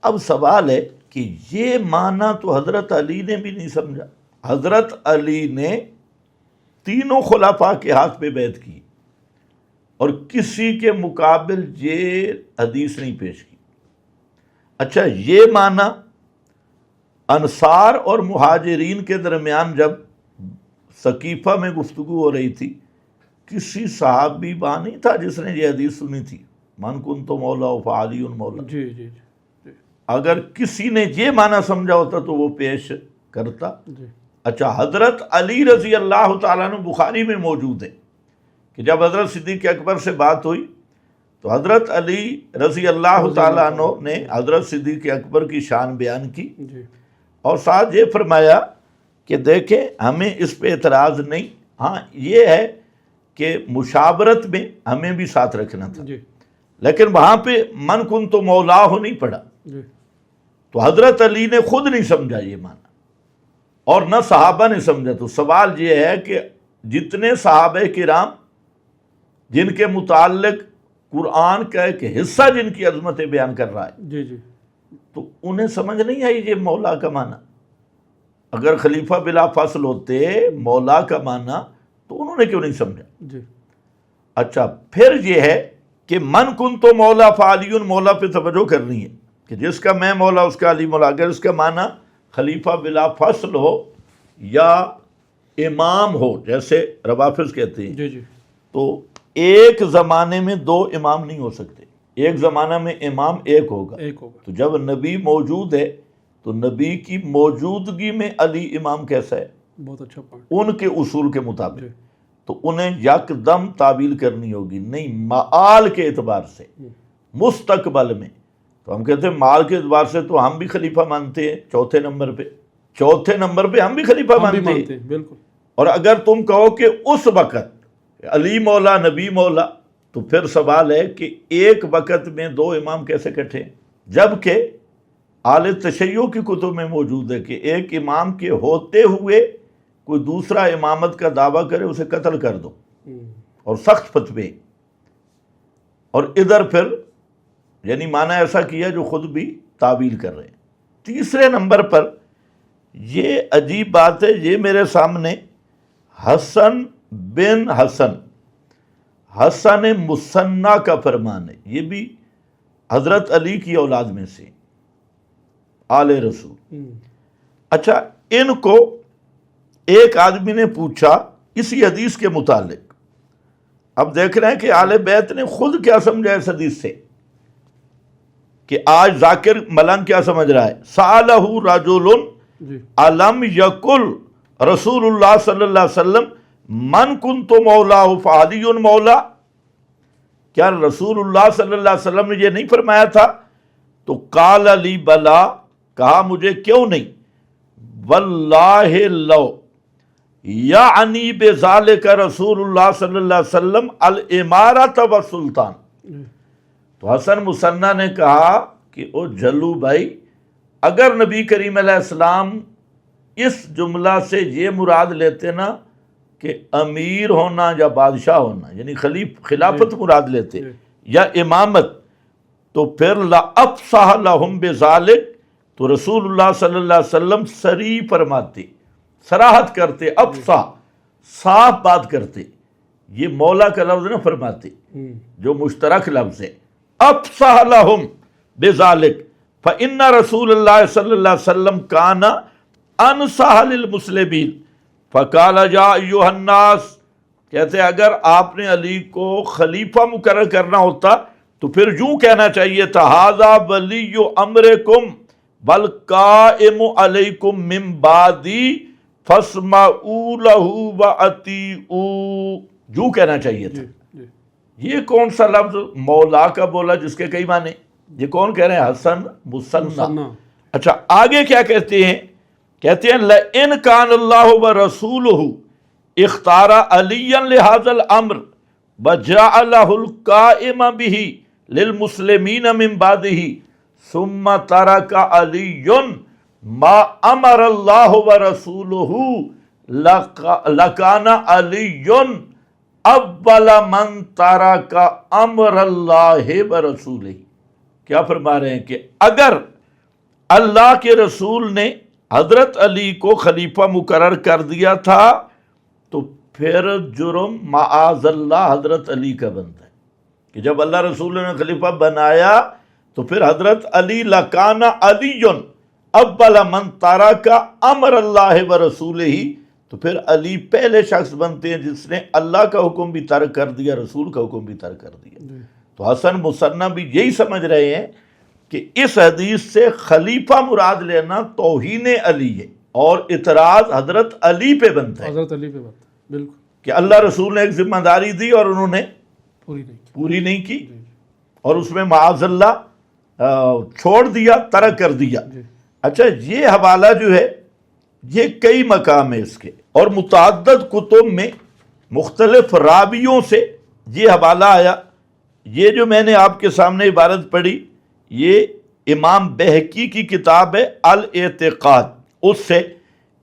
A: اب سوال ہے کہ یہ معنی تو حضرت علی نے بھی نہیں سمجھا۔ حضرت علی نے تینوں خلفاء کے ہاتھ پہ بیعت کی اور کسی کے مقابل یہ حدیث نہیں پیش کی۔ اچھا، یہ معنی انصار اور مہاجرین کے درمیان جب ثقیفہ میں گفتگو ہو رہی تھی، کسی صحابی وہاں نہیں تھا جس نے یہ حدیث سنی تھی، من کنت مولا فعلی مولا۔
B: جی جی جی
A: اگر کسی نے یہ معنی سمجھا ہوتا تو وہ پیش کرتا۔
B: جی
A: اچھا، حضرت علی رضی اللہ تعالیٰ عنہ بخاری میں موجود ہے کہ جب حضرت صدیق اکبر سے بات ہوئی تو حضرت علی رضی اللہ تعالیٰ عنہ نے حضرت صدیق اکبر کی شان بیان کی،
B: جی
A: اور ساتھ یہ فرمایا کہ دیکھیں ہمیں اس پہ اعتراض نہیں، ہاں یہ ہے کہ مشاورت میں ہمیں بھی ساتھ رکھنا تھا،
B: جی
A: لیکن وہاں پہ من کن تو مولا ہو نہیں پڑا۔
B: جی
A: تو حضرت علی نے خود نہیں سمجھا یہ معنی، اور نہ صحابہ نے سمجھا۔ تو سوال یہ ہے کہ جتنے صحابہ کرام جن کے متعلق قرآن کا ایک حصہ جن کی عظمتیں بیان کر رہا ہے،
B: جی جی
A: تو انہیں سمجھ نہیں آئی یہ مولا کا معنی۔ اگر خلیفہ بلا فصل ہوتے مولا کا معنی تو انہوں نے کیوں نہیں سمجھا؟
B: جی
A: اچھا، پھر یہ ہے کہ من کن تو مولا فعلی مولا پہ توجہ کرنی ہے کہ جس کا میں مولا اس کا علی مولا۔ اگر اس کا معنی خلیفہ بلا فصل ہو یا امام ہو جیسے روافظ کہتے ہیں،
B: جی جی
A: تو ایک زمانے میں 2 امام نہیں ہو سکتے، ایک زمانہ میں امام ایک ہوگا۔
B: ایک ہوگا۔
A: تو جب نبی موجود ہے تو نبی کی موجودگی میں علی امام کیسا ہے؟
B: بہت اچھا پوائنٹ۔
A: ان کے اصول کے مطابق
B: جی
A: تو انہیں یکدم تعویل کرنی ہوگی، نہیں معال کے اعتبار سے، مستقبل میں۔ تو ہم کہتے ہیں معال کے اعتبار سے تو ہم بھی خلیفہ مانتے ہیں، چوتھے نمبر پہ ہم بھی خلیفہ
B: ہم بھی
A: مانتے
B: مانتے
A: ہیں۔
B: ہیں بالکل۔
A: اور اگر تم کہو کہ اس وقت علی مولا نبی مولا، تو پھر سوال ہے کہ ایک وقت میں 2 امام کیسے کٹھے؟ جبکہ اہل تشیع کی کتب میں موجود ہے کہ ایک امام کے ہوتے ہوئے کوئی دوسرا امامت کا دعویٰ کرے اسے قتل کر دو، اور سخت فتوے۔ اور ادھر پھر یعنی معنی ایسا کیا جو خود بھی تعویل کر رہے ہیں۔ تیسرے نمبر پر یہ عجیب بات ہے، یہ میرے سامنے حسن بن حسن مثنیٰ کا فرمان ہے، یہ بھی حضرت علی کی اولاد میں سے آل رسول۔ اچھا، ان کو ایک آدمی نے پوچھا اسی حدیث کے متعلق۔ اب دیکھ رہے ہیں کہ آل بیت نے خود کیا سمجھا اس حدیث سے، کہ آج ذاکر ملنگ کیا سمجھ رہا ہے۔ سألہ رجل علم یقل رسول اللہ صلی اللہ علیہ وسلم من کنت مولا فعلی مولا، کیا رسول اللہ صلی اللہ علیہ وسلم نے یہ نہیں فرمایا تھا؟ تو قال لی بلا، کہا مجھے کیوں نہیں، واللہ لو یعنی بذالک رسول اللہ صلی اللہ علیہ وسلم الامارۃ والسلطان۔ تو حسن مثنیٰ نے کہا کہ او جلو بھائی، اگر نبی کریم علیہ السلام اس جملہ سے یہ مراد لیتے نا کہ امیر ہونا یا بادشاہ ہونا، یعنی خلافت مراد لیتے یا امامت، تو پھر لَأَفْصَحَ لَهُمْ بِذَلِكَ، تو رسول اللہ صلی اللہ علیہ وسلم صریح فرماتے، صراحت کرتے، افصح صاف بات کرتے۔ یہ مولا کا لفظ نہ فرماتے جو مشترک لفظ ہے، افصح لَهُمْ بِذَلِكَ فَإِنَّ رسول اللہ صلی اللہ علیہ وسلم کانا انصح للمسلمین فقال یا ایھا الناس، کہتے اگر آپ نے علی کو خلیفہ مقرر کرنا ہوتا تو پھر یوں کہنا چاہیے تھا ھذا ولی امرکم والقائم علیکم من بعدی فاسمعوا لہ واطیعوا، یوں کہنا چاہیے تھا۔ یہ کون سا لفظ مولا کا بولا جس کے کئی معنی؟ یہ کون کہہ رہے ہیں؟ حسن مصنع۔ اچھا آگے کیا کہتے ہیں؟ کہتے ہیں لئن کان اللہ ورسولہ اختار علیا لہذا الامر وجعلہ القائم بہ للمسلمین من بعدہ ثم ترک علی ما امر اللہ ورسولہ لکان علی اول من ترک امر اللہ ورسولہ۔ کیا فرما رہے ہیں کہ اگر اللہ کے رسول نے حضرت علی کو خلیفہ مقرر کر دیا تھا تو پھر جرم معاذ اللہ حضرت علی کا بنتا ہے کہ جب اللہ رسول نے خلیفہ بنایا تو پھر حضرت علی لکان علی اول من ترک امر اللہ ورسولہ، تو پھر علی پہلے شخص بنتے ہیں جس نے اللہ کا حکم بھی ترک کر دیا، رسول کا حکم بھی ترک کر دیا۔ تو حسن مصنع بھی یہی سمجھ رہے ہیں کہ اس حدیث سے خلیفہ مراد لینا توہین علی ہے اور اعتراض حضرت علی پہ بنتا ہے،
B: حضرت علی پہ بنتا ہے، بالکل،
A: کہ اللہ رسول نے ایک ذمہ داری دی اور انہوں نے پوری نہیں کی اور اس میں معاذ اللہ چھوڑ دیا، ترک کر دیا۔ اچھا یہ حوالہ جو ہے یہ کئی مقام ہے اس کے، اور متعدد کتب میں مختلف راویوں سے یہ حوالہ آیا۔ یہ جو میں نے آپ کے سامنے عبارت پڑھی یہ امام بہقی کی کتاب ہے الاعتقاد، اس سے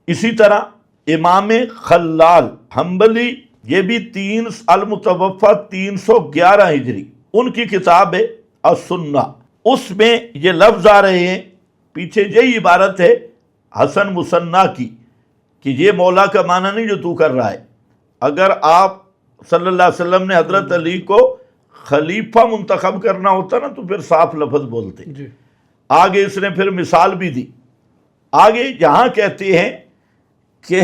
A: اسی طرح امام خلال حنبلی، یہ بھی المتوفہ 311 ہجری، ان کی کتاب ہے السنہ، اس میں یہ لفظ آ رہے ہیں، پیچھے یہی عبارت ہے حسن مصنع کی کہ یہ مولا کا معنی نہیں جو تو کر رہا ہے۔ اگر آپ صلی اللہ علیہ وسلم نے حضرت علی کو خلیفہ منتخب کرنا ہوتا نا تو پھر صاف لفظ بولتے۔ آگے اس نے پھر مثال بھی دی، آگے یہاں کہتے ہیں کہ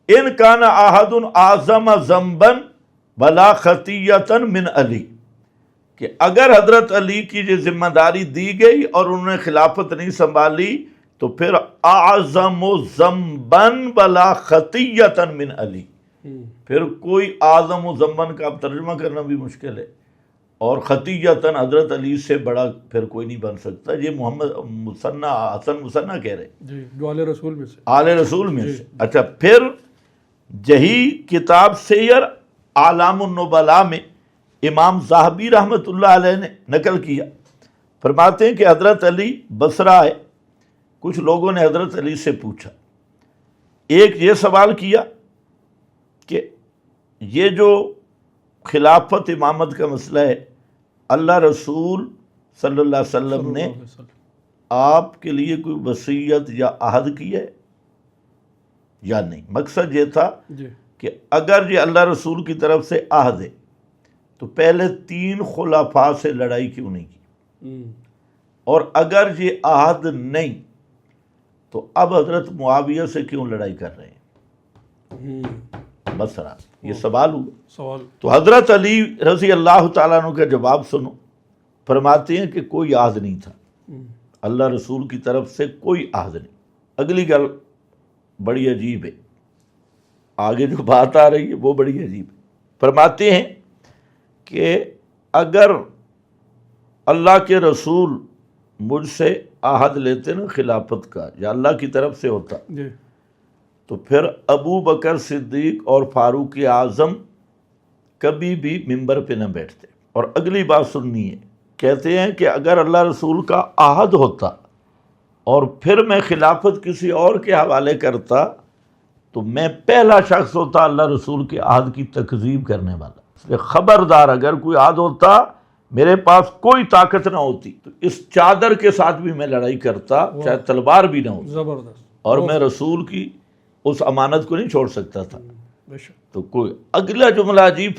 A: ان کان احد اعظم ذنبا ولا خطیۃ من علی، کہ اگر حضرت علی کی یہ ذمہ داری دی گئی اور انہوں نے خلافت نہیں سنبھالی تو پھر اعظم ذنبا ولا خطیۃ من علی، پھر کوئی اعظم و ذنبا کا اب ترجمہ کرنا بھی مشکل ہے، اور خطیۃً حضرت علی سے بڑا پھر کوئی نہیں بن سکتا۔ یہ محمد مصنع حسن مصنع کہہ رہے
B: جی، جو آل رسول میں سے،
A: آل رسول میں سے۔ اچھا پھر یہی کتاب سیر اعلام النبلاء میں امام ذہبی رحمۃ اللہ علیہ نے نقل کیا، فرماتے ہیں کہ حضرت علی بصرہ آئے، کچھ لوگوں نے حضرت علی سے پوچھا، ایک یہ سوال کیا کہ یہ جو خلافت امامت کا مسئلہ ہے، اللہ رسول صلی اللہ علیہ وسلم نے آپ کے لیے کوئی وصیت یا عہد کی ہے یا نہیں؟ مقصد یہ تھا کہ اگر یہ اللہ رسول کی طرف سے عہد ہے تو پہلے 3 خلفاء سے لڑائی کیوں نہیں کی، اور اگر یہ عہد نہیں تو اب حضرت معاویہ سے کیوں لڑائی کر رہے ہیں؟ بصرہ یہ سوال ہوا۔ تو حضرت علی رضی اللہ تعالیٰ عنہ کا جواب سنو، فرماتے ہیں کہ کوئی عہد نہیں تھا، اللہ رسول کی طرف سے کوئی عہد نہیں۔ اگلی گل بڑی عجیب ہے، آگے جو بات آ رہی ہے وہ بڑی عجیب ہے۔ فرماتے ہیں کہ اگر اللہ کے رسول مجھ سے عہد لیتے نا خلافت کا یا اللہ کی طرف سے ہوتا تو پھر ابو بکر صدیق اور فاروق اعظم کبھی بھی ممبر پہ نہ بیٹھتے۔ اور اگلی بات سننی ہے، کہتے ہیں کہ اگر اللہ رسول کا عہد ہوتا اور پھر میں خلافت کسی اور کے حوالے کرتا تو میں پہلا شخص ہوتا اللہ رسول کے عہد کی تکذیب کرنے والا۔ اس لیے خبردار، اگر کوئی عہد ہوتا میرے پاس کوئی طاقت نہ ہوتی تو اس چادر کے ساتھ بھی میں لڑائی کرتا، چاہے تلوار بھی نہ ہوتی،
B: زبردست،
A: اور میں رسول کی اس امانت کو نہیں چھوڑ سکتا تھا۔ تو کوئی اگلا جملہ عجیب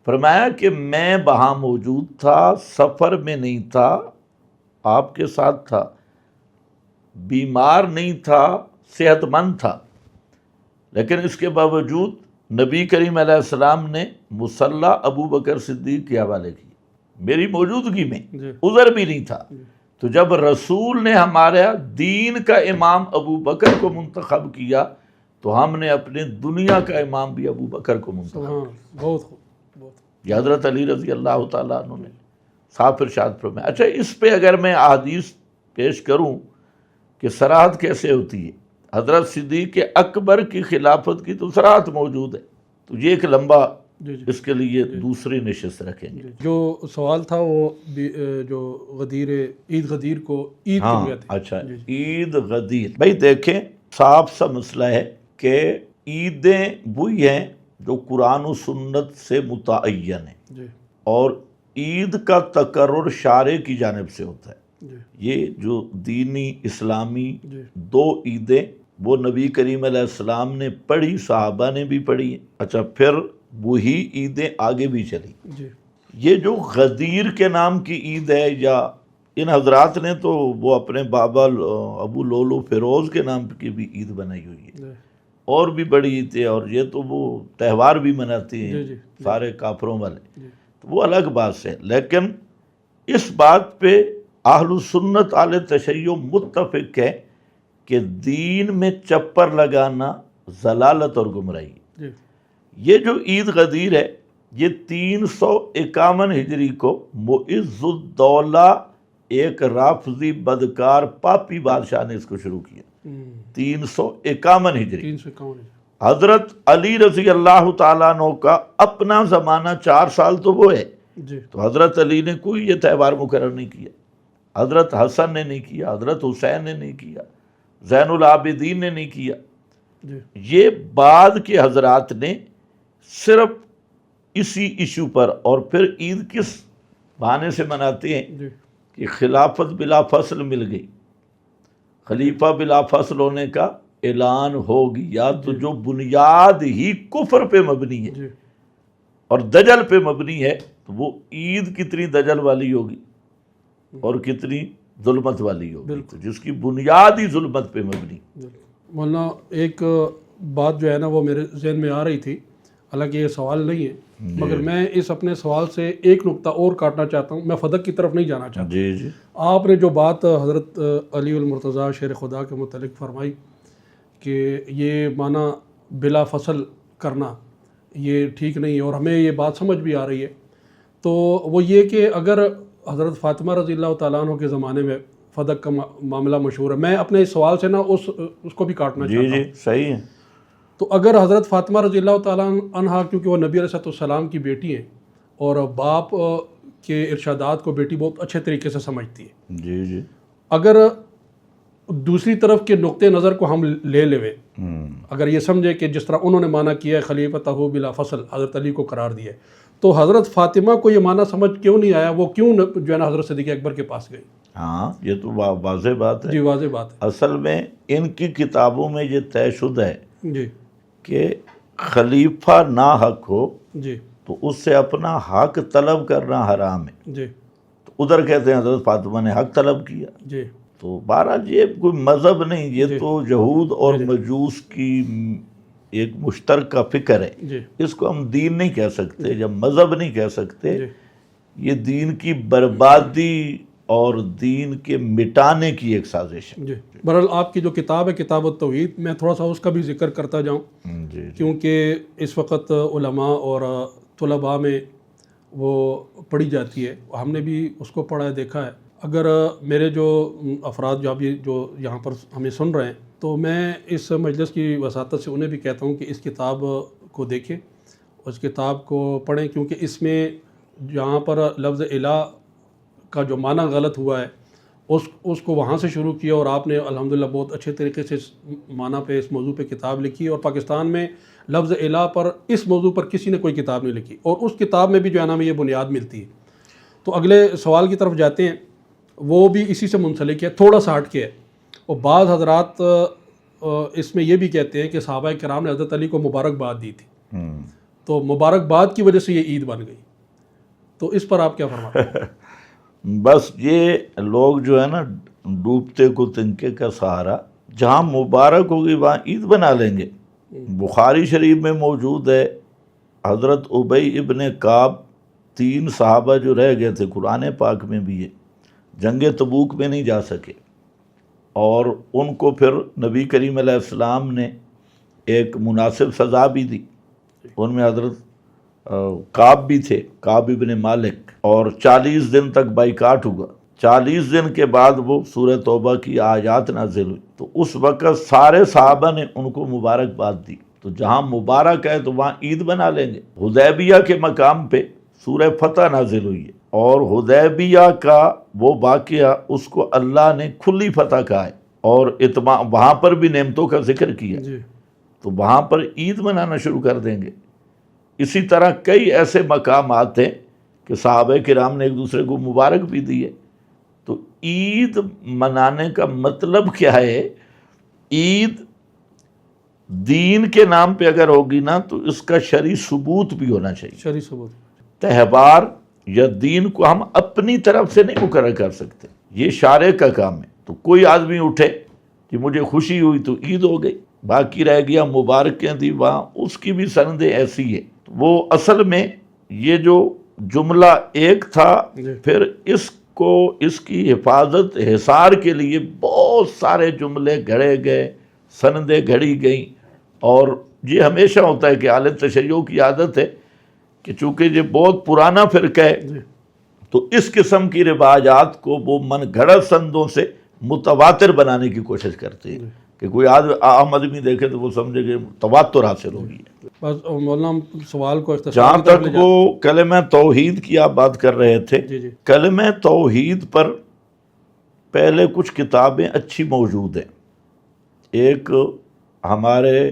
A: فرمایا کہ میں وہاں موجود تھا، سفر میں نہیں تھا، آپ کے ساتھ تھا، بیمار نہیں تھا، صحت مند تھا، لیکن اس کے باوجود نبی کریم علیہ السلام نے مصلی ابو بکر صدیق کے حوالے کی، میری موجودگی میں،
B: جی
A: عذر بھی نہیں تھا۔ تو جب رسول نے ہمارا دین کا امام ابو بکر کو منتخب کیا تو ہم نے اپنے دنیا کا امام بھی ابو بکر کو منتخب
B: سبحان اللہ، بہت خوب، بہت خوب۔
A: یہ حضرت علی رضی اللہ تعالیٰ عنہ نے صاف ارشاد فرمایا۔ اچھا، اس پہ اگر میں احادیث پیش کروں کہ صراحت کیسے ہوتی ہے، حضرت صدیق اکبر کی خلافت کی تو صراحت موجود ہے، تو یہ ایک لمبا
B: جی جی
A: اس کے لیے دوسری نشست رکھیں گے۔
B: جو سوال تھا وہ جو غدیر عید غدیر کو عید
A: ہاں
B: کی بنیاد
A: اچھا، عید غدیر، بھائی دیکھیں صاف سا مسئلہ ہے کہ عیدیں وہی ہیں جو قرآن و سنت سے متعین ہیں،
B: جی
A: اور عید کا تقرر شارع کی جانب سے ہوتا ہے۔
B: جی
A: یہ جو دینی اسلامی
B: جی
A: دو عیدیں وہ نبی کریم علیہ السلام نے پڑھی، صحابہ نے بھی پڑھی ہیں، اچھا پھر وہی عیدیں آگے بھی چلی۔
B: جی
A: یہ جو غدیر کے نام کی عید ہے، یا ان حضرات نے تو وہ اپنے بابا ابو لولو فیروز کے نام کی بھی عید بنائی ہوئی ہے،
B: جی
A: اور بھی بڑی عید ہے، اور یہ تو وہ تہوار بھی مناتے ہیں
B: جی جی
A: سارے کافروں والے،
B: جی
A: تو وہ الگ بات ہے۔ لیکن اس بات پہ اہل السنت اہل تشیع متفق ہے کہ دین میں چپر لگانا ضلالت اور گمراہی ہے۔
B: جی
A: یہ جو عید غدیر ہے یہ 351 ہجری کو معز الدولہ ایک رافضی بدکار پاپی بادشاہ نے اس کو شروع کیا، 351 ہجری۔
B: 351
A: حضرت علی رضی اللہ تعالیٰ عنہ کا اپنا زمانہ 4 سال تو وہ ہے،
B: جی
A: تو حضرت علی نے کوئی یہ تہوار مقرر نہیں کیا، حضرت حسن نے نہیں کیا، حضرت حسین نے نہیں کیا، زین العابدین نے نہیں کیا،
B: جی
A: یہ بعد کے حضرات نے صرف اسی ایشو پر۔ اور پھر عید کس بہانے سے مناتے ہیں
B: جی
A: کہ خلافت بلا فصل مل گئی، خلیفہ بلا فصل ہونے کا اعلان ہو گیا، تو جو بنیاد ہی کفر پہ مبنی ہے
B: جی
A: اور دجل پہ مبنی ہے، تو وہ عید کتنی دجل والی ہوگی اور کتنی ظلمت والی ہوگی،
B: بالکل۔
A: جس کی بنیاد ہی ظلمت پہ مبنی۔
B: مولانا ایک بات جو ہے نا وہ میرے ذہن میں آ رہی تھی، حالانکہ یہ سوال نہیں ہے، مگر میں اس اپنے سوال سے ایک نقطہ اور کاٹنا چاہتا ہوں، میں فدق کی طرف نہیں جانا چاہتا۔
A: جی جی
B: آپ نے جو بات حضرت علی المرتضیٰ شیر خدا کے متعلق فرمائی کہ یہ معنی بلا فصل کرنا یہ ٹھیک نہیں ہے، اور ہمیں یہ بات سمجھ بھی آ رہی ہے، تو وہ یہ کہ اگر حضرت فاطمہ رضی اللہ تعالیٰ عنہ کے زمانے میں فدق کا معاملہ مشہور ہے، میں اپنے اس سوال سے نا اس کو بھی کاٹنا
A: جی
B: چاہتا ہوں۔
A: جی صحیح ہے۔
B: تو اگر حضرت فاطمہ رضی اللہ تعالیٰ عنہ، کیونکہ وہ نبی علیہ السلام کی بیٹی ہیں اور باپ کے ارشادات کو بیٹی بہت اچھے طریقے سے سمجھتی ہے،
A: جی جی
B: اگر دوسری طرف کے نقطۂ نظر کو ہم لے لیں، اگر یہ سمجھے کہ جس طرح انہوں نے معنی کیا ہے خلیفتہ بلا فصل، حضرت علی کو قرار دیا ہے، تو حضرت فاطمہ کو یہ معنی سمجھ کیوں نہیں آیا؟ وہ کیوں جو ہے نا حضرت صدیق اکبر کے پاس گئی؟
A: ہاں یہ تو واضح بات ہے۔
B: جی واضح بات ہے۔
A: اصل میں ان کی کتابوں میں یہ طے شدہ ہے
B: جی
A: کہ خلیفہ نا حق ہو
B: جی
A: تو اس سے اپنا حق طلب کرنا حرام ہے،
B: جی
A: تو ادھر کہتے ہیں حضرت فاطمہ نے حق طلب کیا۔
B: جی
A: تو بہرحال یہ کوئی مذہب نہیں، یہ تو یہود اور مجوس کی ایک مشترکہ فکر ہے،
B: جی
A: اس کو ہم دین نہیں کہہ سکتے یا مذہب نہیں کہہ سکتے،
B: جی
A: یہ دین کی بربادی اور دین کے مٹانے کی ایک سازش ہے۔
B: جی بہرحال آپ کی جو کتاب ہے کتاب التوحید، میں تھوڑا سا اس کا بھی ذکر کرتا جاؤں،
A: جی
B: کیونکہ اس وقت علماء اور طلباء میں وہ پڑھی جاتی ہے، ہم نے بھی اس کو پڑھا ہے، دیکھا ہے۔ اگر میرے جو افراد جو یہاں پر ہمیں سن رہے ہیں، تو میں اس مجلس کی وساطت سے انہیں بھی کہتا ہوں کہ اس کتاب کو دیکھیں، اس کتاب کو پڑھیں، کیونکہ اس میں جہاں پر لفظ الہ کا جو معنی غلط ہوا ہے اس کو وہاں سے شروع کیا، اور آپ نے الحمدللہ بہت اچھے طریقے سے اس معنی پہ، اس موضوع پہ کتاب لکھی، اور پاکستان میں لفظ الہ پر اس موضوع پر کسی نے کوئی کتاب نہیں لکھی، اور اس کتاب میں بھی جو ہے نا ہمیں یہ بنیاد ملتی ہے۔ تو اگلے سوال کی طرف جاتے ہیں، وہ بھی اسی سے منسلک ہے، تھوڑا سا ہٹ کے ہے، اور بعض حضرات اس میں یہ بھی کہتے ہیں کہ صحابہ کرام نے حضرت علی کو مبارکباد دی تھی، تو مبارکباد کی وجہ سے یہ عید بن گئی، تو اس پر آپ کیا فرماتے ہیں؟
A: بس یہ لوگ جو ہے نا ڈوبتے کو تنکے کا سہارا، جہاں مبارک ہوگی وہاں عید بنا لیں گے۔ بخاری شریف میں موجود ہے، حضرت ابی ابن کعب 3 صحابہ جو رہ گئے تھے، قرآن پاک میں بھی ہے، جنگ تبوک میں نہیں جا سکے، اور ان کو پھر نبی کریم علیہ السلام نے ایک مناسب سزا بھی دی۔ ان میں حضرت کعب بھی تھے، کعب ابن مالک، اور 40 دن تک بائیکاٹ ہوا۔ 40 دن کے بعد وہ سورہ توبہ کی آیات نازل ہوئی، تو اس وقت سارے صحابہ نے ان کو مبارکباد دی۔ تو جہاں مبارک ہے تو وہاں عید بنا لیں گے۔ حدیبیہ کے مقام پہ سورہ فتح نازل ہوئی ہے، اور حدیبیہ کا وہ واقعہ اس کو اللہ نے کھلی فتح کہا ہے، اور وہاں پر بھی نعمتوں کا ذکر کیا، تو وہاں پر عید منانا شروع کر دیں گے۔ اسی طرح کئی ایسے مقامات ہیں کہ صحابہ کرام نے ایک دوسرے کو مبارک بھی دی ہے۔ تو عید منانے کا مطلب کیا ہے؟ عید دین کے نام پہ اگر ہوگی نا تو اس کا شرعی ثبوت بھی ہونا چاہیے۔
B: شرعی ثبوت۔
A: تہوار یا دین کو ہم اپنی طرف سے نہیں مقرر کر سکتے، یہ شارع کا کام ہے۔ تو کوئی آدمی اٹھے کہ مجھے خوشی ہوئی تو عید ہو گئی، باقی رہ گیا مبارکیں تھی وہاں، اس کی بھی سندیں ایسی ہے۔ وہ اصل میں یہ جو جملہ ایک تھا، پھر اس کی حفاظت حصار کے لیے بہت سارے جملے گھڑے گئے، سندیں گھڑی گئیں، اور یہ ہمیشہ ہوتا ہے کہ اہل تشیع کی عادت ہے کہ چونکہ یہ بہت پرانا فرقہ ہے تو اس قسم کی روایات کو وہ من گھڑت سندوں سے متواتر بنانے کی کوشش کرتے ہیں کہ کوئی عام آدمی دیکھے تو وہ سمجھے کہ تواتر حاصل ہو گئی ہے۔
B: بس مولانا سوال کو
A: جہاں تک وہ کلمہ توحید کی آپ بات کر رہے تھے، کلمہ توحید پر پہلے کچھ کتابیں اچھی موجود ہیں۔ ایک ہمارے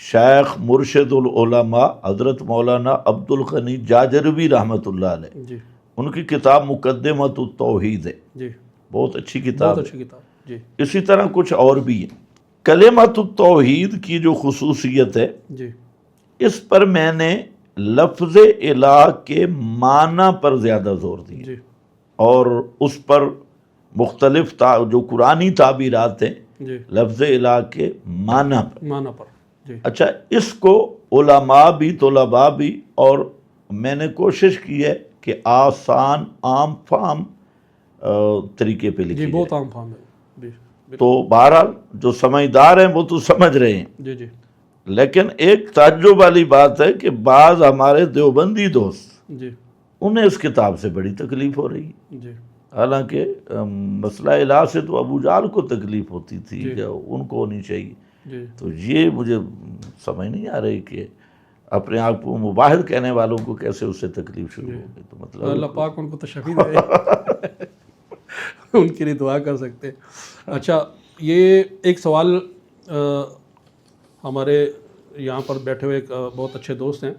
A: شیخ مرشد العلماء حضرت مولانا عبد الغنی جاجروی رحمۃ اللہ علیہ، ان کی کتاب مقدمۃ التوحید ہے، بہت اچھی کتاب ہے۔ اسی طرح کچھ اور بھی ہیں۔ کلمۃ التوحید کی جو خصوصیت ہے، اس پر میں نے لفظ الہ کے معنی پر زیادہ زور دیا، اور اس پر مختلف جو قرآنی تعبیرات ہیں لفظ الہ کے معنی پر۔ اچھا، اس کو علماء بھی طلباء بھی، اور میں نے کوشش کی ہے کہ آسان عام فہم طریقے پہ لکھی
B: بہت عام فہم ہے،
A: تو بہرحال جو سمجھدار ہیں وہ تو سمجھ رہے ہیں۔ لیکن ایک تعجب والی بات ہے کہ بعض ہمارے دیوبندی دوست انہیں اس کتاب سے بڑی تکلیف ہو رہی ہے، حالانکہ مسئلہ الہ سے تو ابو جہل کو تکلیف ہوتی تھی، جو ان کو ہونی چاہیے۔ تو یہ مجھے سمجھ نہیں آ رہی کہ اپنے آپ کو مباحث کہنے والوں کو کیسے اس سے تکلیف شروع ہو گئی۔ تو مطلب
B: اللہ پاک ان کو تشفی دے، ان کے لیے دعا کر سکتے ہیں۔ اچھا، یہ ایک سوال ہمارے یہاں پر بیٹھے ہوئے ایک بہت اچھے دوست ہیں،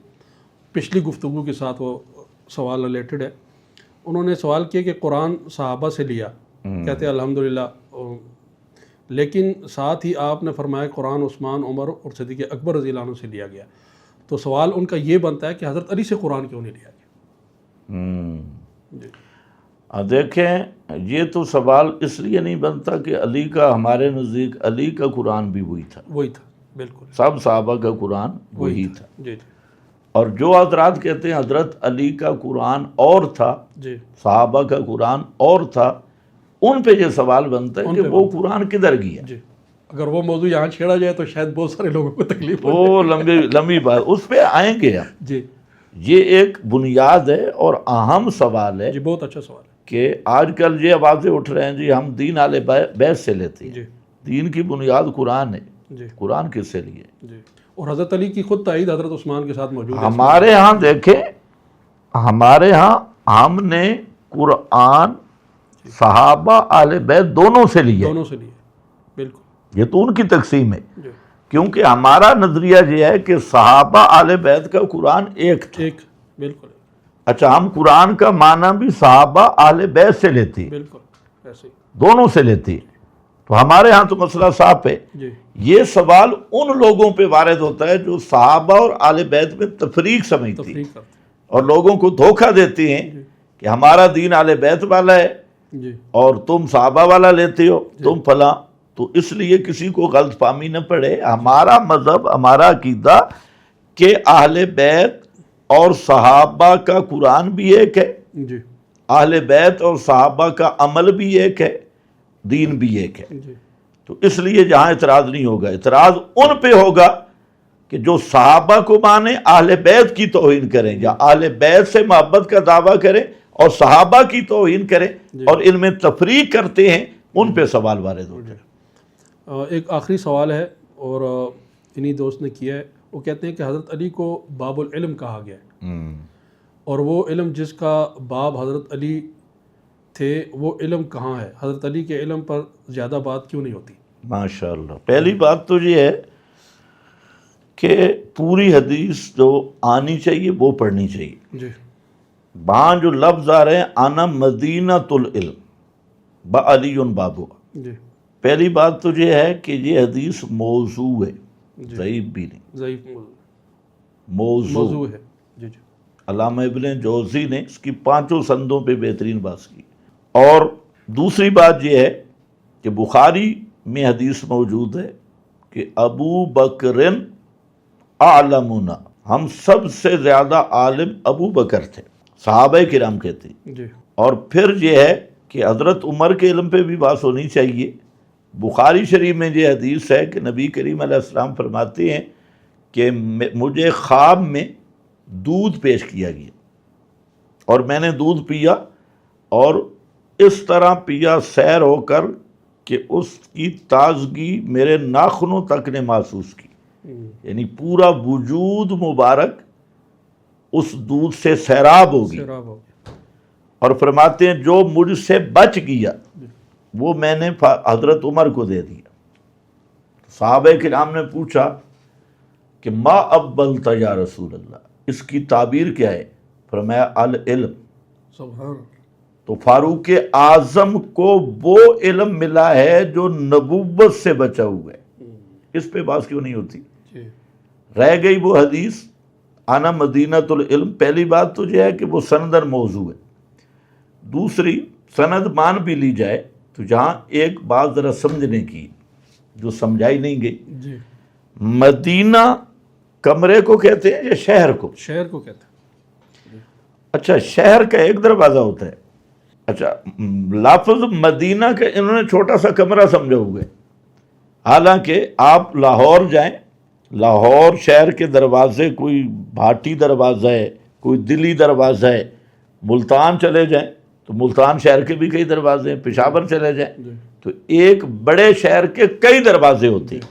B: پچھلی گفتگو کے ساتھ وہ سوال ریلیٹڈ ہے۔ انہوں نے سوال کیا کہ قرآن صحابہ سے لیا، کہتے ہیں الحمدللہ، لیکن ساتھ ہی آپ نے فرمایا قرآن عثمان، عمر اور صدیق اکبر رضی اللہ عنہ سے لیا گیا۔ تو سوال ان کا یہ بنتا ہے کہ حضرت علی سے قرآن کیوں نہیں لیا گیا؟
A: دیکھیں، یہ تو سوال اس لیے نہیں بنتا کہ علی کا، ہمارے نزدیک علی کا قرآن بھی وہی تھا،
B: بالکل
A: سب صحابہ کا قرآن وہی تھا۔ اور جو حضرات کہتے ہیں حضرت علی کا قرآن اور تھا، صحابہ کا قرآن اور تھا، ان پہ یہ سوال بنتا ہے کہ وہ قرآن کدھر گیا؟
B: اگر وہ موضوع یہاں چھیڑا جائے تو شاید بہت سارے لوگوں کو تکلیف ہو،
A: وہ لمبی بات، اس پہ آئیں گے ہم۔ یہ ایک بنیاد ہے اور اہم سوال ہے،
B: بہت اچھا سوال ہے، کہ
A: آج کل یہ آوازیں اٹھ رہے ہیں جی ہم دین اہل بیت سے لیتے ہیں۔ دین کی بنیاد قرآن ہے، قرآن کس سے لیے؟
B: اور حضرت علی کی خود تائید حضرت عثمان کے ساتھ موجود ہے۔
A: ہمارے ہاں دیکھیں، ہمارے ہاں ہم نے قرآن صحابہ اہل بیت دونوں سے لیے، بالکل، یہ تو ان کی تقسیم ہے، کیونکہ ہمارا نظریہ یہ ہے کہ صحابہ اہل بیت کا قرآن ایک تھا،
B: بالکل۔
A: اچھا، ہم قرآن کا معنی بھی صحابہ اہل بیت سے لیتے،
B: بالکل ایسے ہی،
A: دونوں سے لیتے۔ تو ہمارے ہاں تو مسئلہ صاف ہے۔ یہ سوال ان لوگوں پہ وارد ہوتا ہے جو صحابہ اور اہل بیت میں تفریق سمجھتی ہیں اور لوگوں کو دھوکہ دیتی ہیں کہ ہمارا دین اہل بیت والا ہے
B: جی
A: اور تم صحابہ والا لیتے ہو تم فلاں. تو اس لیے کسی کو غلط فہمی نہ پڑے. ہمارا مذہب، ہمارا عقیدہ کہ اہل بیت اور صحابہ کا قرآن بھی ایک ہے،
B: جی
A: اہل بیت اور صحابہ کا عمل بھی ایک ہے، دین بھی ایک ہے.
B: جی
A: تو اس لیے جہاں اعتراض نہیں ہوگا، اعتراض ان پہ ہوگا کہ جو صحابہ کو مانے، اہل بیت کی توہین کریں، یا اہل بیت سے محبت کا دعویٰ کریں اور صحابہ کی توہین کریں اور ان میں تفریق کرتے ہیں، ان پہ سوال وارد ہوتا ہے.
B: ایک آخری سوال ہے اور انہی دوست نے کیا ہے. وہ کہتے ہیں کہ حضرت علی کو باب العلم کہا گیا ہے، اور وہ علم جس کا باب حضرت علی تھے، وہ علم کہاں ہے؟ حضرت علی کے علم پر زیادہ بات کیوں نہیں ہوتی؟
A: ماشاءاللہ. پہلی بات تو یہ ہے کہ پوری حدیث جو آنی چاہیے وہ پڑھنی چاہیے.
B: جی
A: وہاں جو لفظ آ رہے ہیں انا مدینۃ العلم بعلی بابو،
B: جی
A: پہلی بات تو یہ ہے کہ یہ حدیث موضوع ہے،
B: جی
A: ضعیف بھی نہیں،
B: ضعیف
A: موضوع.
B: موضوع ہے. جی جی
A: علامہ ابن جوزی نے اس کی 5 سندوں پہ بہترین بات کی. اور دوسری بات یہ ہے کہ بخاری میں حدیث موجود ہے کہ ابو بکر اعلمنا، ہم سب سے زیادہ عالم ابو بکر تھے، صحابہ کرام کہتے ہیں.
B: جی
A: اور پھر یہ ہے کہ حضرت عمر کے علم پہ بھی بات ہونی چاہیے. بخاری شریف میں یہ حدیث ہے کہ نبی کریم علیہ السلام فرماتے ہیں کہ مجھے خواب میں دودھ پیش کیا گیا اور میں نے دودھ پیا، اور اس طرح پیا سیر ہو کر کہ اس کی تازگی میرے ناخنوں تک نے محسوس کی. یعنی پورا وجود مبارک اس دودھ سے سیراب ہو گیا.
B: شراب ہو گیا.
A: اور فرماتے ہیں جو مجھ سے بچ گیا وہ میں نے حضرت عمر کو دے دیا. صحابہ کرام نے پوچھا کہ ما ابلت یا رسول اللہ، اس کی تعبیر کیا ہے؟ فرمایا العلم.
B: سبحان.
A: تو فاروق اعظم کو وہ علم ملا ہے جو نبوت سے بچا ہوا ہے. اس پہ بات کیوں نہیں ہوتی؟
B: جی
A: رہ گئی وہ حدیث انا مدینۃ العلم. پہلی بات تو یہ ہے کہ وہ سندن موضوع ہے. دوسری، سند مان بھی لی جائے تو جہاں ایک بات ذرا سمجھنے کی جو سمجھائی نہیں گئی،
B: جی
A: مدینہ کمرے کو کہتے ہیں یا شہر کو؟
B: شہر کو کہتے ہیں.
A: اچھا، شہر کا ایک دروازہ ہوتا ہے. اچھا، لفظ مدینہ کا انہوں نے چھوٹا سا کمرہ سمجھا ہوئے، حالانکہ آپ لاہور جائیں، لاہور شہر کے دروازے کوئی بھاٹی دروازہ ہے، کوئی دلی دروازہ ہے. ملتان چلے جائیں تو ملتان شہر کے بھی کئی دروازے ہیں. پشاور چلے جائیں تو ایک بڑے شہر کے کئی دروازے ہوتے ہیں.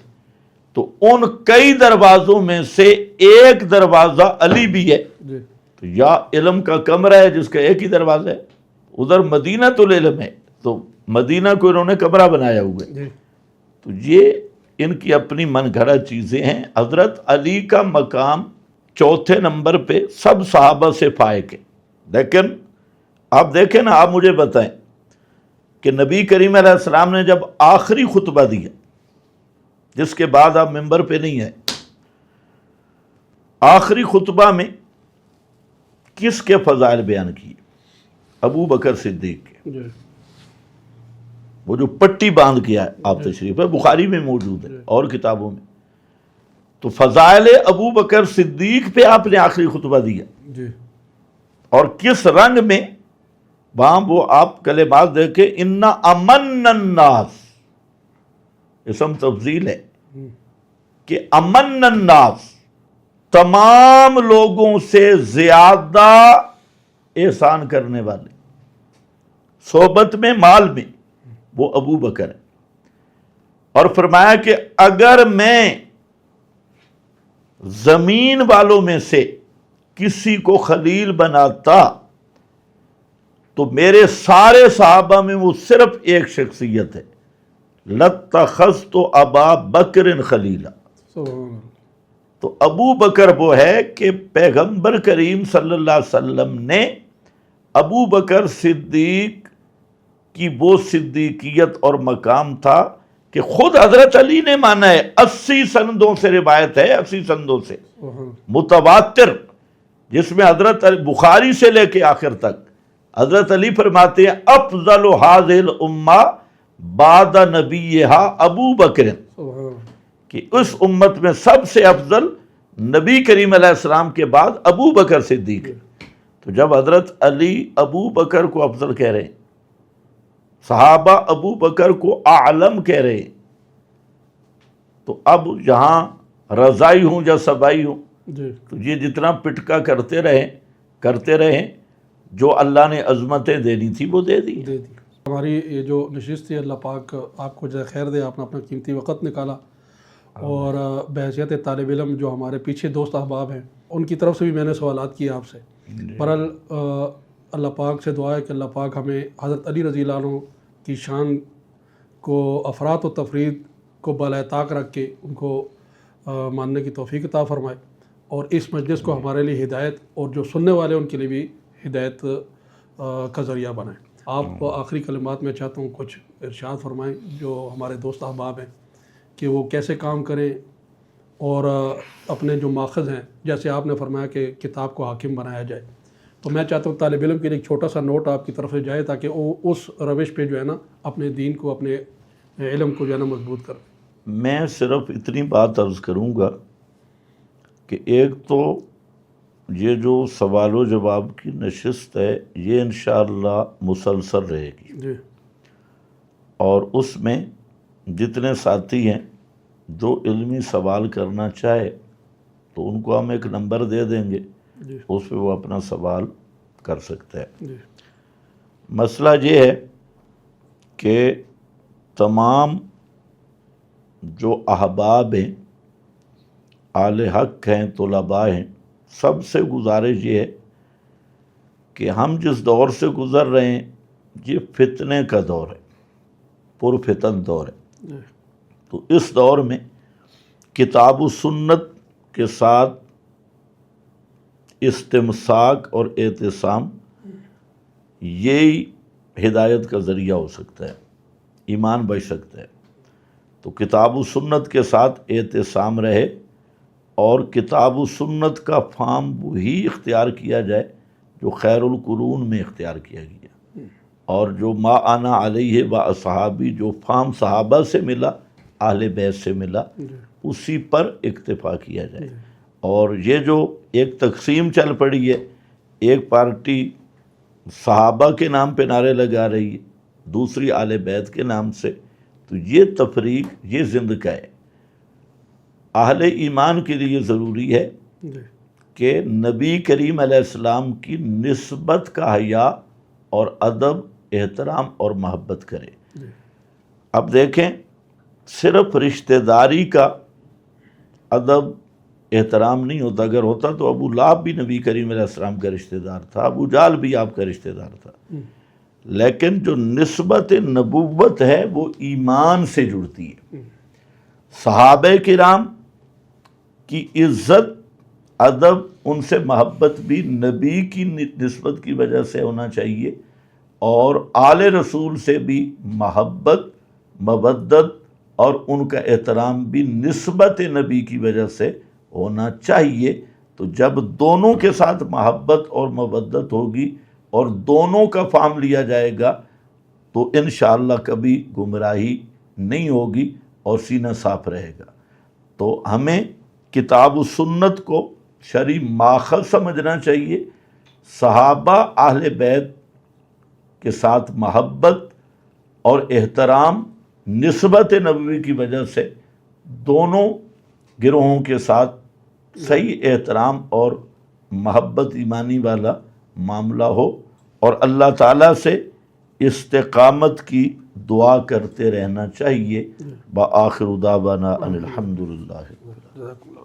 A: تو ان کئی دروازوں میں سے ایک دروازہ علی بھی ہے.
B: جی
A: تو یا علم کا کمرہ ہے جس کا ایک ہی دروازہ ہے، ادھر مدینۃ العلم ہے تو مدینہ کو انہوں نے کمرہ بنایا ہوا ہے.
B: جی
A: تو یہ ان کی اپنی من گھڑت چیزیں ہیں. حضرت علی کا مقام 4 نمبر پہ سب صحابہ سے فائق ہے. لیکن آپ دیکھیں نا، آپ مجھے بتائیں کہ نبی کریم علیہ السلام نے جب آخری خطبہ دیا، جس کے بعد آپ ممبر پہ نہیں آئے، آخری خطبہ میں کس کے فضائل بیان کیے؟ ابو بکر صدیق کے.
B: جی
A: وہ جو پٹی باندھ کیا ہے آپ تشریف ہے، بخاری میں موجود ہے اور کتابوں میں. تو فضائل ابو بکر صدیق پہ آپ نے آخری خطبہ دیا،
B: جی
A: اور کس رنگ میں؟ وہاں وہ آپ کلمات دیکھیں، انا امن الناس، اسم تفضیل ہے کہ امن الناس، تمام لوگوں سے زیادہ احسان کرنے والے، صحبت میں مال میں، وہ ابو بکر ہے. اور فرمایا کہ اگر میں زمین والوں میں سے کسی کو خلیل بناتا تو میرے سارے صحابہ میں وہ صرف ایک شخصیت ہے، لَاتَّخَذْتُ أَبَا بَكْرٍ خَلِيلًا.
B: سبحان.
A: تو ابو بکر وہ ہے کہ پیغمبر کریم صلی اللہ علیہ وسلم نے ابو بکر صدیق کی وہ صدیقیت اور مقام تھا کہ خود حضرت علی نے مانا ہے. 80 سندوں سے روایت ہے، 80 سندوں سے متواتر، جس میں حضرت بخاری سے لے کے آخر تک حضرت علی فرماتے ہیں افضل هذه الامہ بعد نبیہا ابو بکر،
B: سبحان اللہ۔
A: کہ اس امت میں سب سے افضل نبی کریم علیہ السلام کے بعد ابو بکر صدیق ہے۔ تو جب حضرت علی ابو بکر کو افضل کہہ رہے ہیں، صحابہ ابو بکر کو اعلم کہہ رہے ہیں، تو اب جہاں رضائی ہوں یا سبائی ہوں،
B: جی
A: تو یہ جتنا پٹکا کرتے رہیں جو اللہ نے عظمتیں دینی تھی وہ دے دی۔
B: دے دی۔ ہماری یہ جو نشست تھی، اللہ پاک آپ کو جزائے خیر دے، آپ نے اپنا قیمتی وقت نکالا، اور بحیثیت طالب علم جو ہمارے پیچھے دوست احباب ہیں ان کی طرف سے بھی میں نے سوالات کیے آپ سے۔ برحال اللہ پاک سے دعا ہے کہ اللہ پاک ہمیں حضرت علی رضی اللہ عنہ کی شان کو افراد و تفرید کو بالائے طاق رکھ کے ان کو ماننے کی توفیق عطا فرمائے، اور اس مجلس کو ہمارے لیے ہدایت اور جو سننے والے ان کے لیے بھی ہدایت کا ذریعہ بنائیں۔ آپ آخری کلمات میں چاہتا ہوں کچھ ارشاد فرمائیں جو ہمارے دوست احباب ہیں کہ وہ کیسے کام کریں، اور اپنے جو ماخذ ہیں، جیسے آپ نے فرمایا کہ کتاب کو حاکم بنایا جائے، تو میں چاہتا ہوں طالب علم کے لیے ایک چھوٹا سا نوٹ آپ کی طرف سے جائے تاکہ وہ اس روش پہ جو ہے نا اپنے دین کو، اپنے علم کو جو ہے نا مضبوط کریں۔
A: میں صرف اتنی بات عرض کروں گا کہ ایک تو یہ جو سوال و جواب کی نشست ہے یہ انشاءاللہ مسلسل رہے گی،
B: جی
A: اور اس میں جتنے ساتھی ہیں جو علمی سوال کرنا چاہے تو ان کو ہم ایک نمبر دے دیں گے،
B: جی
A: اس پہ وہ اپنا سوال کر سکتے ہیں۔
B: جی
A: مسئلہ یہ ہے کہ تمام جو احباب ہیں، اہل حق ہیں، طلباء ہیں، سب سے گزارش یہ ہے کہ ہم جس دور سے گزر رہے ہیں یہ فتنے کا دور ہے، پرفتن دور ہے۔
B: جی
A: تو اس دور میں کتاب و سنت کے ساتھ استمساک اور اعتصام یہی ہدایت کا ذریعہ ہو سکتا ہے، ایمان بچ سکتا ہے۔ تو کتاب و سنت کے ساتھ اعتصام رہے، اور کتاب و سنت کا فہم وہی اختیار کیا جائے جو خیر القرون میں اختیار کیا گیا، اور جو ما انا علیہ و اصحابی، جو فہم صحابہ سے ملا، اہل بیت سے ملا، اسی پر اکتفا کیا جائے۔ اور یہ جو ایک تقسیم چل پڑی ہے، ایک پارٹی صحابہ کے نام پہ نعرے لگا رہی ہے، دوسری اہل بیت کے نام سے، تو یہ تفریق یہ زند کا ہے۔ اہل ایمان کے لیے ضروری ہے
B: جی
A: کہ نبی کریم علیہ السلام کی نسبت کا حیا اور ادب، احترام اور محبت کرے۔
B: جی
A: اب دیکھیں، صرف رشتہ داری کا ادب احترام نہیں ہوتا، اگر ہوتا تو ابو لہب بھی نبی کریم علیہ السلام کا رشتہ دار تھا، ابو جہل بھی آپ کا رشتہ دار تھا، لیکن جو نسبت نبوت ہے وہ ایمان سے جڑتی ہے۔ صحابہ کرام کی عزت، ادب، ان سے محبت بھی نبی کی نسبت کی وجہ سے ہونا چاہیے، اور آل رسول سے بھی محبت، مودت اور ان کا احترام بھی نسبت نبی کی وجہ سے ہونا چاہیے۔ تو جب دونوں کے ساتھ محبت اور مودت ہوگی اور دونوں کا فہم لیا جائے گا تو انشاءاللہ کبھی گمراہی نہیں ہوگی اور سینہ صاف رہے گا۔ تو ہمیں کتاب و سنت کو شرعی ماخذ سمجھنا چاہیے، صحابہ اہل بیت کے ساتھ محبت اور احترام نسبت نبوی کی وجہ سے دونوں گروہوں کے ساتھ صحیح احترام اور محبت ایمانی والا معاملہ ہو، اور اللہ تعالیٰ سے استقامت کی دعا کرتے رہنا چاہیے۔ بآخر دعوانا ان الحمدللہ۔
B: جزاک اللہ۔